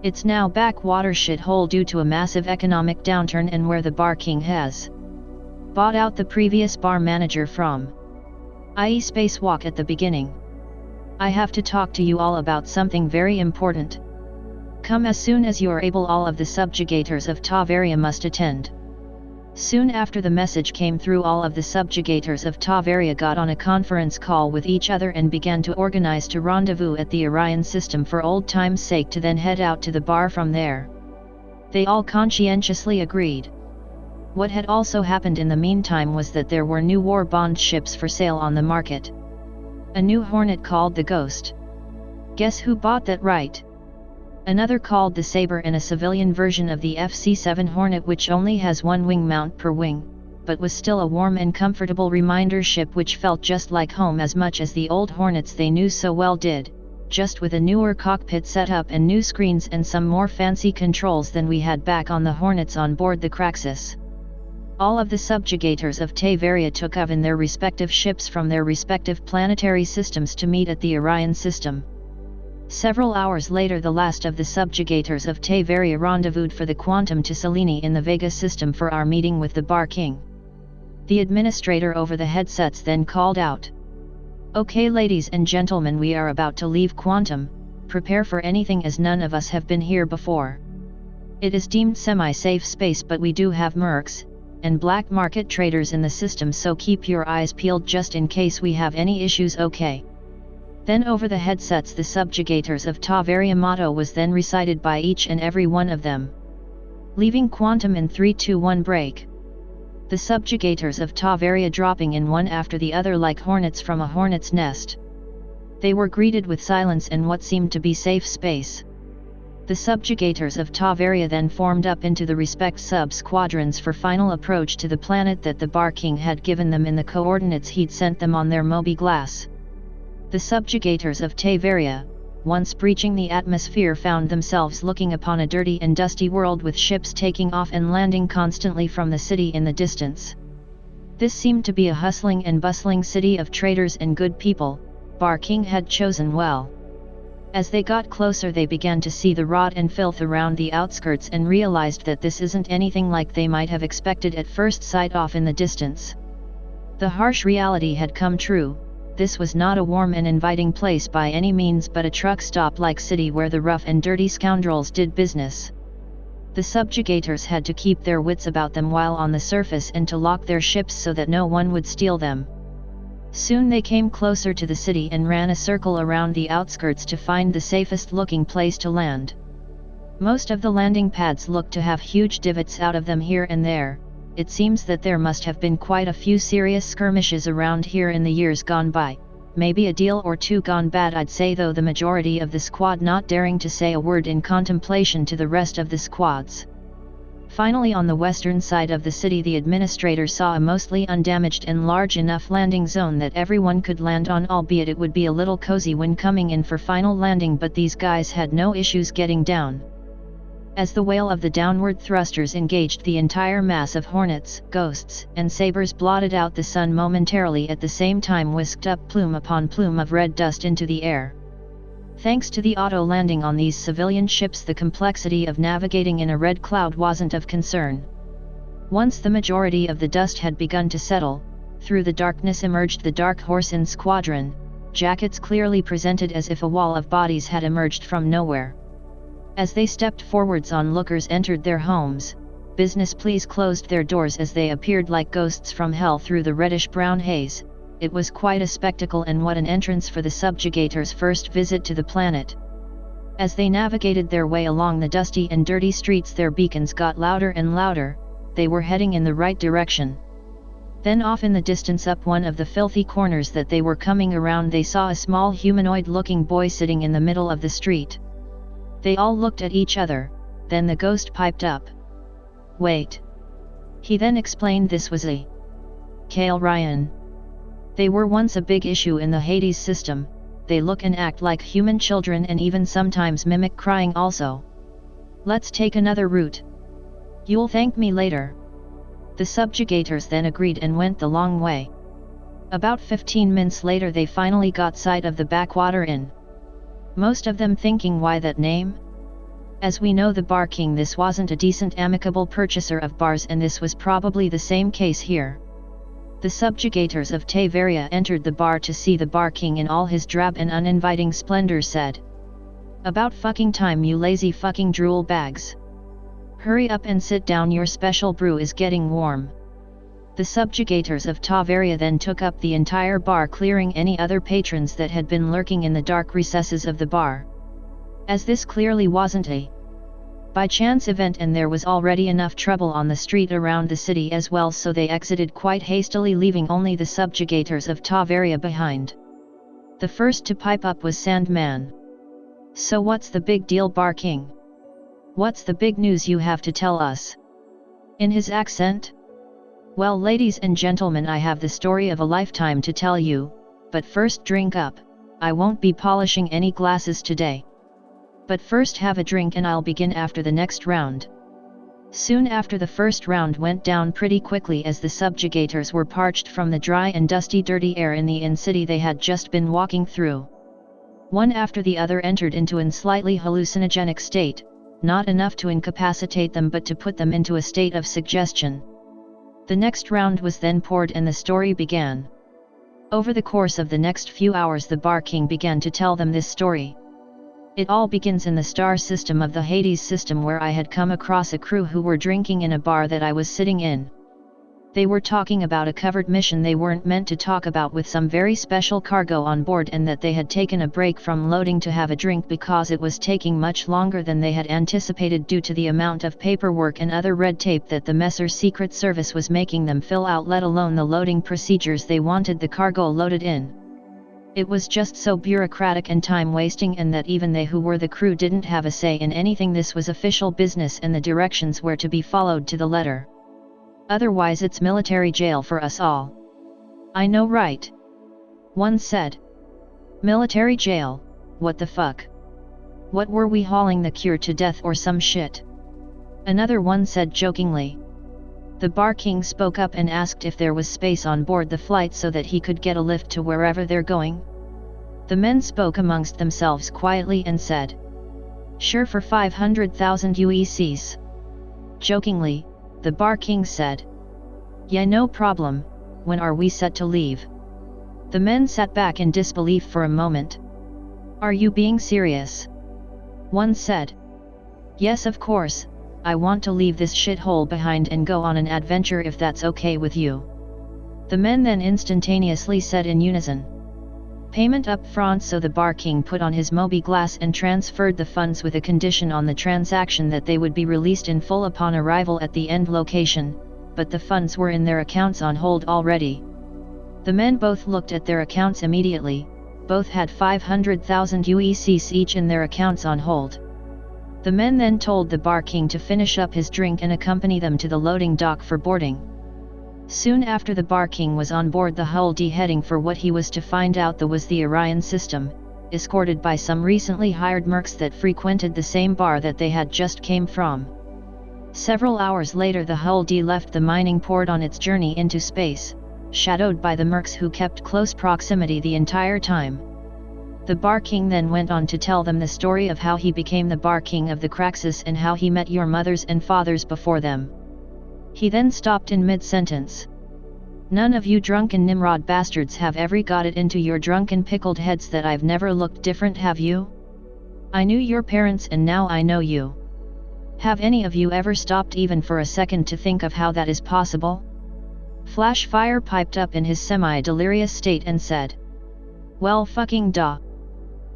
It's now backwater shithole due to a massive economic downturn, and where the Bar King has bought out the previous bar manager from, i.e. Spacewalk at the beginning. I have to talk to you all about something very important. Come as soon as you are able. All of the subjugators of Tevaria must attend. Soon after the message came through, all of the subjugators of Tevaria got on a conference call with each other and began to organize to rendezvous at the Orion system for old time's sake, to then head out to the bar from there. They all conscientiously agreed. What had also happened in the meantime was that there were new war bond ships for sale on the market. A new Hornet called the Ghost. Guess who bought that, right? Another called the Sabre, and a civilian version of the FC-7 Hornet which only has one wing mount per wing, but was still a warm and comfortable reminder ship which felt just like home as much as the old Hornets they knew so well did, just with a newer cockpit setup and new screens and some more fancy controls than we had back on the Hornets on board the Craxus. All of the subjugators of Tevaria took off in their respective ships from their respective planetary systems to meet at the Orion system. Several hours later, the last of the subjugators of Tevaria rendezvoused for the Quantum to Selene in the Vega system for our meeting with the Bar King. The administrator over the headsets then called out, "Okay, ladies and gentlemen, we are about to leave Quantum. Prepare for anything as none of us have been here before. It is deemed semi-safe space, but we do have mercs and black market traders in the system, so keep your eyes peeled just in case we have any issues, okay?" Then over the headsets the subjugators of Tevaria motto was then recited by each and every one of them. Leaving Quantum in 3, 2, 1 break. The subjugators of Tevaria dropping in one after the other like hornets from a hornet's nest. They were greeted with silence and what seemed to be safe space. The subjugators of Tevaria then formed up into the respect sub-squadrons for final approach to the planet that the Bar King had given them in the coordinates he'd sent them on their Moby Glass. The subjugators of Tevaria, once breaching the atmosphere, found themselves looking upon a dirty and dusty world with ships taking off and landing constantly from the city in the distance. This seemed to be a hustling and bustling city of traders and good people. Bar King had chosen well. As they got closer, they began to see the rot and filth around the outskirts and realized that this isn't anything like they might have expected at first sight off in the distance. The harsh reality had come true. This was not a warm and inviting place by any means, but a truck stop-like city where the rough and dirty scoundrels did business. The subjugators had to keep their wits about them while on the surface and to lock their ships so that no one would steal them. Soon they came closer to the city and ran a circle around the outskirts to find the safest looking place to land. Most of the landing pads looked to have huge divots out of them here and there. It seems that there must have been quite a few serious skirmishes around here in the years gone by, maybe a deal or two gone bad, I'd say, though the majority of the squad not daring to say a word in contemplation to the rest of the squads. Finally, on the western side of the city, the administrator saw a mostly undamaged and large enough landing zone that everyone could land on, albeit it would be a little cozy when coming in for final landing, but these guys had no issues getting down. As the wail of the downward thrusters engaged, the entire mass of hornets, ghosts, and sabers blotted out the sun momentarily, at the same time whisked up plume upon plume of red dust into the air. Thanks to the auto landing on these civilian ships, the complexity of navigating in a red cloud wasn't of concern. Once the majority of the dust had begun to settle, through the darkness emerged the Dark Horse Squadron, jackets clearly presented as if a wall of bodies had emerged from nowhere. As they stepped forwards, onlookers entered their homes. Business please closed their doors as they appeared like ghosts from hell through the reddish-brown haze. It was quite a spectacle, and what an entrance for the subjugators' first visit to the planet. As they navigated their way along the dusty and dirty streets, their beacons got louder and louder. They were heading in the right direction. Then off in the distance, up one of the filthy corners that they were coming around, they saw a small humanoid-looking boy sitting in the middle of the street. They all looked at each other, then the ghost piped up. "Wait." He then explained this was a Kale Ryan. They were once a big issue in the Hades system. They look and act like human children and even sometimes mimic crying also. "Let's take another route. You'll thank me later." The subjugators then agreed and went the long way. About 15 minutes later they finally got sight of the Backwater Inn. Most of them thinking, why that name? As we know, the Bar King, this wasn't a decent amicable purchaser of bars, and this was probably the same case here. The subjugators of Tevaria entered the bar to see the bar king in all his drab and uninviting splendor said. About fucking time, you lazy fucking drool bags. Hurry up and sit down, your special brew is getting warm. The subjugators of Tevaria then took up the entire bar, clearing any other patrons that had been lurking in the dark recesses of the bar. As this clearly wasn't a by chance event and there was already enough trouble on the street around the city as well, so they exited quite hastily, leaving only the subjugators of Tevaria behind. The first to pipe up was Sandman. So what's the big deal, Bar King? What's the big news you have to tell us? In his accent? Well, ladies and gentlemen, I have the story of a lifetime to tell you, but first drink up. I won't be polishing any glasses today. But first have a drink and I'll begin after the next round. Soon after, the first round went down pretty quickly as the subjugators were parched from the dry and dusty dirty air in the inn city they had just been walking through. One after the other entered into an slightly hallucinogenic state, not enough to incapacitate them but to put them into a state of suggestion. The next round was then poured and the story began. Over the course of the next few hours the Bar King began to tell them this story. It all begins in the star system of the Hades system, where I had come across a crew who were drinking in a bar that I was sitting in. They were talking about a covered mission they weren't meant to talk about with some very special cargo on board, and that they had taken a break from loading to have a drink because it was taking much longer than they had anticipated due to the amount of paperwork and other red tape that the Messer Secret Service was making them fill out, let alone the loading procedures they wanted the cargo loaded in. It was just so bureaucratic and time-wasting, and that even they who were the crew didn't have a say in anything. This was official business and the directions were to be followed to the letter. Otherwise it's military jail for us all. I know, right? One said. Military jail, what the fuck? What were we hauling the cure to death or some shit? Another one said jokingly. The Bar King spoke up and asked if there was space on board the flight so that he could get a lift to wherever they're going. The men spoke amongst themselves quietly and said, "Sure, for 500,000 UECs. Jokingly, the Bar King said, "Yeah, no problem. When are we set to leave?" The men sat back in disbelief for a moment. "Are you being serious?" One said. "Yes, of course. I want to leave this shithole behind and go on an adventure if that's okay with you." The men then instantaneously said in unison, "Payment up front." So the Bar King put on his Moby glass and transferred the funds with a condition on the transaction that they would be released in full upon arrival at the end location, but the funds were in their accounts on hold already. The men both looked at their accounts immediately. Both had 500,000 UECs each in their accounts on hold. The men then told the Bar King to finish up his drink and accompany them to the loading dock for boarding. Soon after, the Bar King was on board the Hull D, heading for what he was to find out was the Orion system, escorted by some recently hired mercs that frequented the same bar that they had just came from. Several hours later the Hull D left the mining port on its journey into space, shadowed by the mercs who kept close proximity the entire time. The Bar King then went on to tell them the story of how he became the Bar King of the Craxus and how he met your mothers and fathers before them. He then stopped in mid-sentence. "None of you drunken Nimrod bastards have ever got it into your drunken pickled heads that I've never looked different, have you? I knew your parents and now I know you. Have any of you ever stopped even for a second to think of how that is possible?" Flashfire piped up in his semi-delirious state and said, "Well, fucking duh.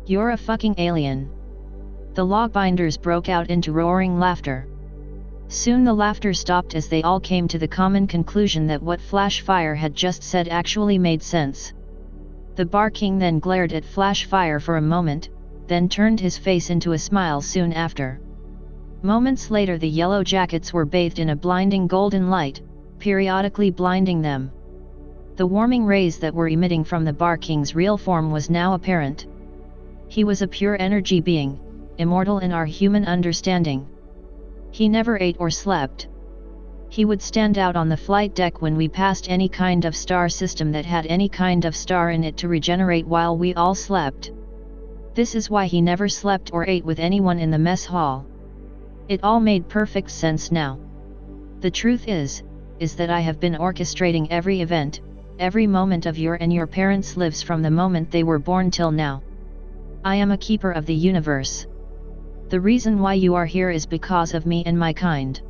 You're a fucking alien." The logbinders broke out into roaring laughter. Soon the laughter stopped as they all came to the common conclusion that what Flashfire had just said actually made sense. The Bar King then glared at Flashfire for a moment, then turned his face into a smile soon after. Moments later the yellow jackets were bathed in a blinding golden light, periodically blinding them. The warming rays that were emitting from the Bar King's real form was now apparent. He was a pure energy being, immortal in our human understanding. He never ate or slept. He would stand out on the flight deck when we passed any kind of star system that had any kind of star in it to regenerate while we all slept. This is why he never slept or ate with anyone in the mess hall. It all made perfect sense now. The truth is that I have been orchestrating every event, every moment of your and your parents' lives from the moment they were born till now. I am a keeper of the universe. The reason why you are here is because of me and my kind.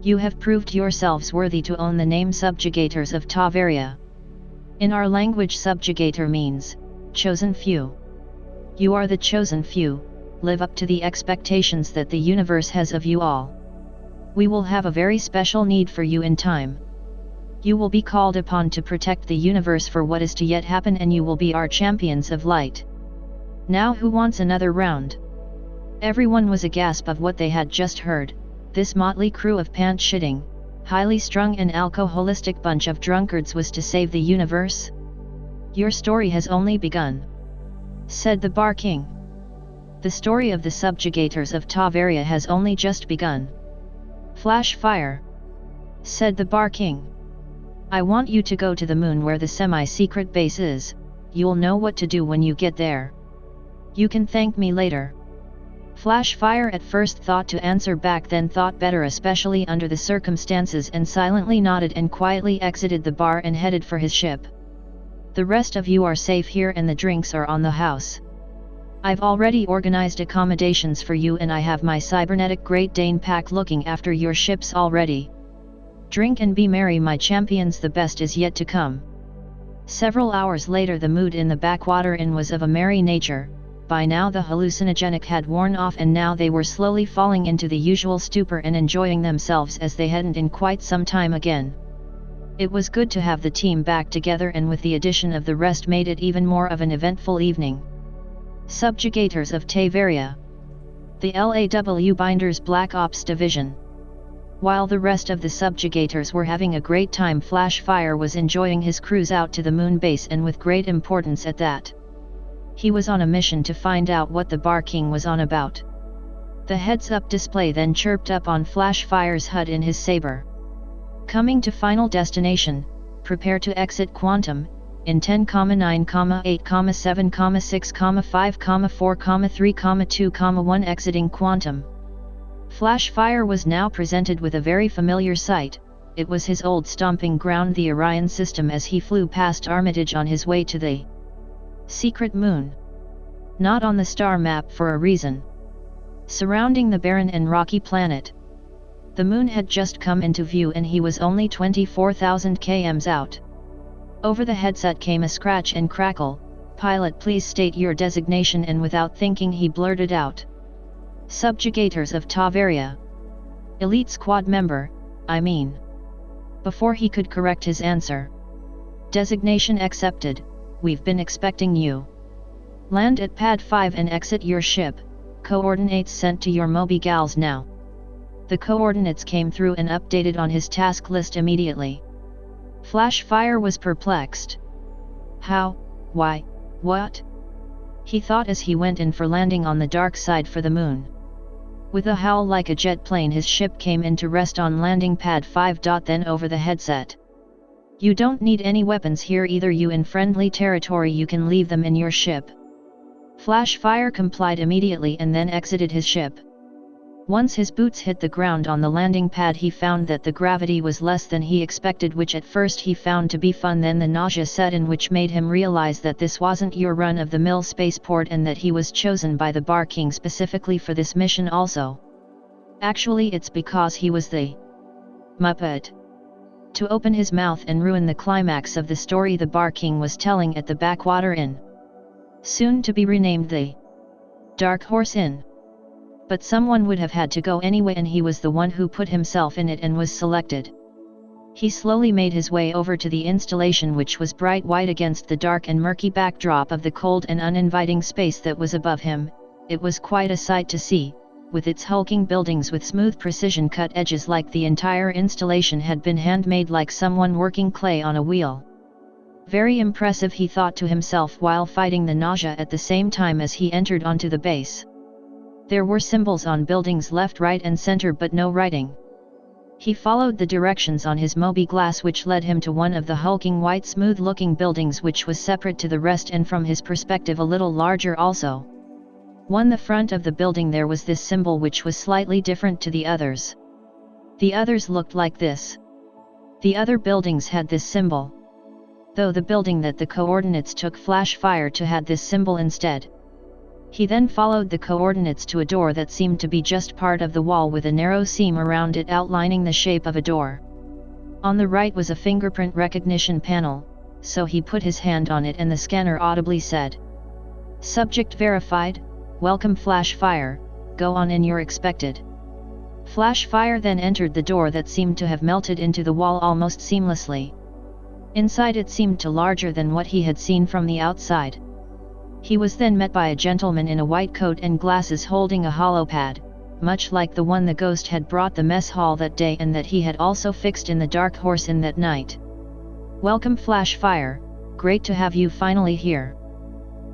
You have proved yourselves worthy to own the name Subjugators of Tevaria. In our language, subjugator means chosen few. You are the chosen few. Live up to the expectations that the universe has of you all. We will have a very special need for you in time. You will be called upon to protect the universe for what is to yet happen, and you will be our champions of light. Now who wants another round? Everyone was aghast of what they had just heard. This motley crew of pant-shitting, highly strung and alcoholistic bunch of drunkards was to save the universe? Your story has only begun, said the Bar King. The story of the Subjugators of Tevaria has only just begun. Flash fire, said the Bar King. I want you to go to the moon where the semi-secret base is. You'll know what to do when you get there. You can thank me later. Flash fire at first thought to answer back, then thought better, especially under the circumstances, and silently nodded and quietly exited the bar and headed for his ship. The rest of you are safe here and the drinks are on the house. I've already organized accommodations for you, and I have my cybernetic Great Dane pack looking after your ships already. Drink and be merry, my champions, the best is yet to come. Several hours later, the mood in the backwater inn was of a merry nature. By now the hallucinogenic had worn off, and now they were slowly falling into the usual stupor and enjoying themselves as they hadn't in quite some time again. It was good to have the team back together, and with the addition of the rest made it even more of an eventful evening. Subjugators of Tevaria. The LAW Binders Black Ops Division. While the rest of the subjugators were having a great time, Flash Fire was enjoying his cruise out to the moon base, and with great importance at that. He was on a mission to find out what the Bar King was on about. The heads-up display then chirped up on Flash Fire's HUD in his saber. Coming to final destination, prepare to exit Quantum, in 10, 9, 8, 7, 6, 5, 4, 3, 2, 1. Exiting Quantum. Flash Fire was now presented with a very familiar sight. It was his old stomping ground, the Orion system, as he flew past Armitage on his way to the secret moon. Not on the star map for a reason. Surrounding the barren and rocky planet. The moon had just come into view, and he was only 24,000 km out. Over the headset came a scratch and crackle. Pilot, please state your designation, and without thinking he blurted out. Subjugators of Tevaria. Elite squad member, I mean. Before he could correct his answer. Designation accepted, we've been expecting you. Land at Pad 5 and exit your ship, coordinates sent to your Moby Gals now. The coordinates came through and updated on his task list immediately. Flash Fire was perplexed. How, why, what? He thought as he went in for landing on the dark side for the moon. With a howl like a jet plane, his ship came in to rest on landing pad 5. Then over the headset. You don't need any weapons here either. You in friendly territory, you can leave them in your ship. Flash Fire complied immediately and then exited his ship. Once his boots hit the ground on the landing pad, he found that the gravity was less than he expected, which at first he found to be fun. Then the nausea set in, which made him realize that this wasn't your run-of-the-mill spaceport and that he was chosen by the Bar King specifically for this mission also. Actually, it's because he was the Muppet. To open his mouth and ruin the climax of the story the Bar King was telling at the Backwater Inn. Soon to be renamed the Dark Horse Inn. But someone would have had to go anyway, and he was the one who put himself in it and was selected. He slowly made his way over to the installation, which was bright white against the dark and murky backdrop of the cold and uninviting space that was above him. It was quite a sight to see, with its hulking buildings with smooth precision cut edges, like the entire installation had been handmade, like someone working clay on a wheel. Very impressive, he thought to himself while fighting the nausea at the same time as he entered onto the base. There were symbols on buildings left, right and center, but no writing. He followed the directions on his Moby glass, which led him to one of the hulking white smooth-looking buildings, which was separate to the rest and from his perspective a little larger also. On the front of the building there was this symbol, which was slightly different to the others. The others looked like this. The other buildings had this symbol. though the building that the coordinates took flash fire to had this symbol instead. He then followed the coordinates to a door that seemed to be just part of the wall with a narrow seam around it outlining the shape of a door. On the right was a fingerprint recognition panel, so he put his hand on it and the scanner audibly said, "Subject verified, welcome flash fire, go on in you're expected." Flash fire then entered the door that seemed to have melted into the wall almost seamlessly. Inside it seemed to larger than what he had seen from the outside. He was then met by a gentleman in a white coat and glasses holding a hollow pad, much like the one the ghost had brought the mess hall that day and that he had also fixed in the Dark Horse Inn that night. "Welcome Flash Fire, great to have you finally here.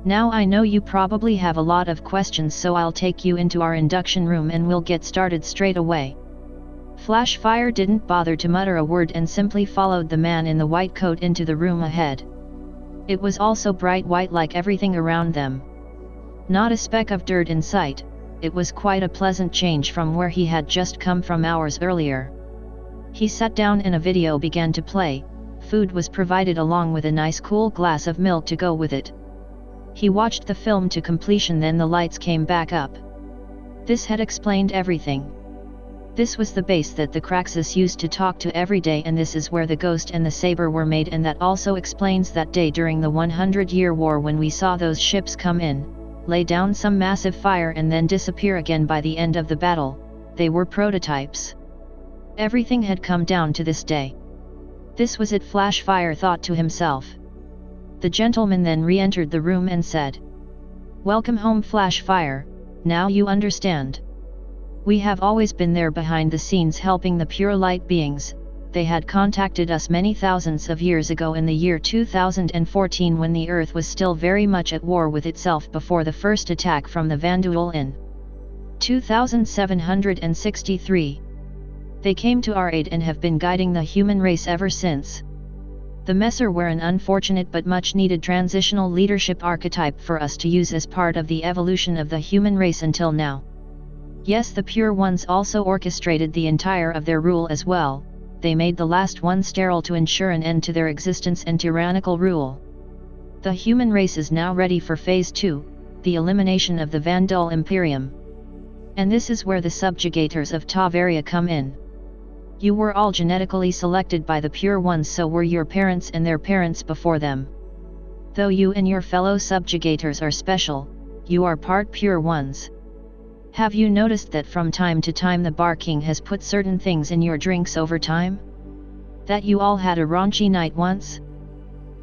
Now I know you probably have a lot of questions, so I'll take you into our induction room and we'll get started straight away." Flash Fire didn't bother to mutter a word and simply followed the man in the white coat into the room ahead. It was also bright white like everything around them. Not a speck of dirt in sight. It was quite a pleasant change from where he had just come from hours earlier. He sat down and a video began to play. Food was provided along with a nice cool glass of milk to go with it. He watched the film to completion, then the lights came back up. This had explained everything. This was the base that the Craxus used to talk to every day, and this is where the Ghost and the Saber were made, and that also explains that day during the 100-year war when we saw those ships come in, lay down some massive fire and then disappear again by the end of the battle. They were prototypes. Everything had come down to this day. This was it, Flash Fire thought to himself. The gentleman then re-entered the room and said, "Welcome home Flash Fire, now you understand. We have always been there behind the scenes helping the pure light beings. They had contacted us many thousands of years ago in the year 2014 when the Earth was still very much at war with itself before the first attack from the Vanduul in 2763. They came to our aid and have been guiding the human race ever since. The Messer were an unfortunate but much needed transitional leadership archetype for us to use as part of the evolution of the human race until now. Yes, the pure ones also orchestrated the entire of their rule as well. They made the last one sterile to ensure an end to their existence and tyrannical rule. The human race is now ready for Phase 2, the elimination of the Vanduul Imperium. And this is where the Subjugators of Tevaria come in. You were all genetically selected by the pure ones, so were your parents and their parents before them. Though you and your fellow Subjugators are special, you are part pure ones. Have you noticed that from time to time the Bar King has put certain things in your drinks over time? That you all had a raunchy night once?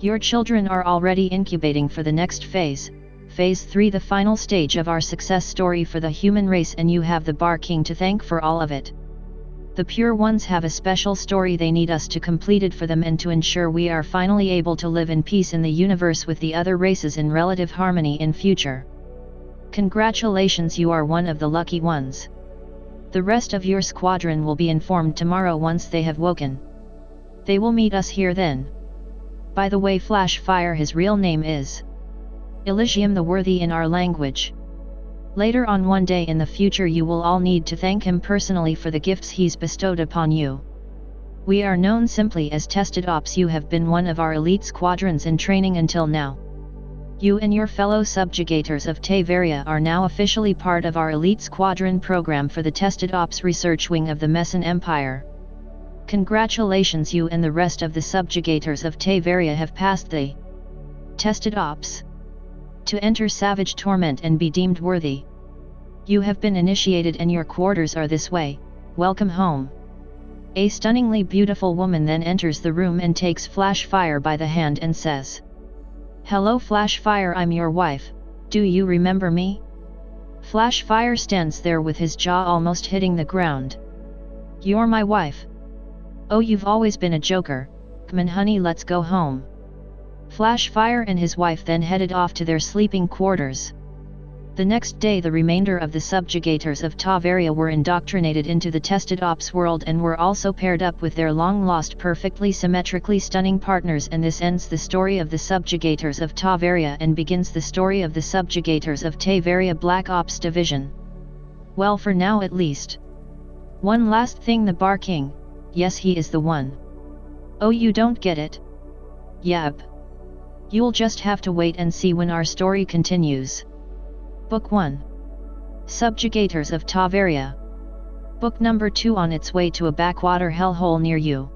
Your children are already incubating for the next phase, Phase 3, the final stage of our success story for the human race, and you have the Bar King to thank for all of it. The pure ones have a special story they need us to complete it for them and to ensure we are finally able to live in peace in the universe with the other races in relative harmony in future. Congratulations, you are one of the lucky ones. The rest of your squadron will be informed tomorrow once they have woken. They will meet us here then. By the way, Flash Fire, his real name is Elysium the Worthy in our language. Later on one day in the future you will all need to thank him personally for the gifts he's bestowed upon you. We are known simply as Tested Ops. You have been one of our elite squadrons in training until now. You and your fellow Subjugators of Tevaria are now officially part of our elite squadron program for the Tested Ops research wing of the Messan Empire. Congratulations, you and the rest of the Subjugators of Tevaria have passed the Tested Ops to enter savage torment and be deemed worthy. You have been initiated and your quarters are this way. Welcome home. A stunningly beautiful woman then enters the room and takes Flash Fire by the hand and says, "Hello Flash Fire, I'm your wife, do you remember me?" Flash Fire stands there with his jaw almost hitting the ground. "You're my wife? Oh, you've always been a joker. Come on honey, let's go home." Flash Fire and his wife then headed off to their sleeping quarters. The next day the remainder of the Subjugators of Tevaria were indoctrinated into the Tested Ops world and were also paired up with their long-lost perfectly symmetrically stunning partners, and this ends the story of the Subjugators of Tevaria and begins the story of the Subjugators of Tevaria Black Ops Division. Well, for now at least. One last thing, the Bar King, yes, he is the one. Oh, you don't get it? Yep. You'll just have to wait and see when our story continues. Book 1. Subjugators of Tevaria. Book number 2 on its way to a backwater hellhole near you.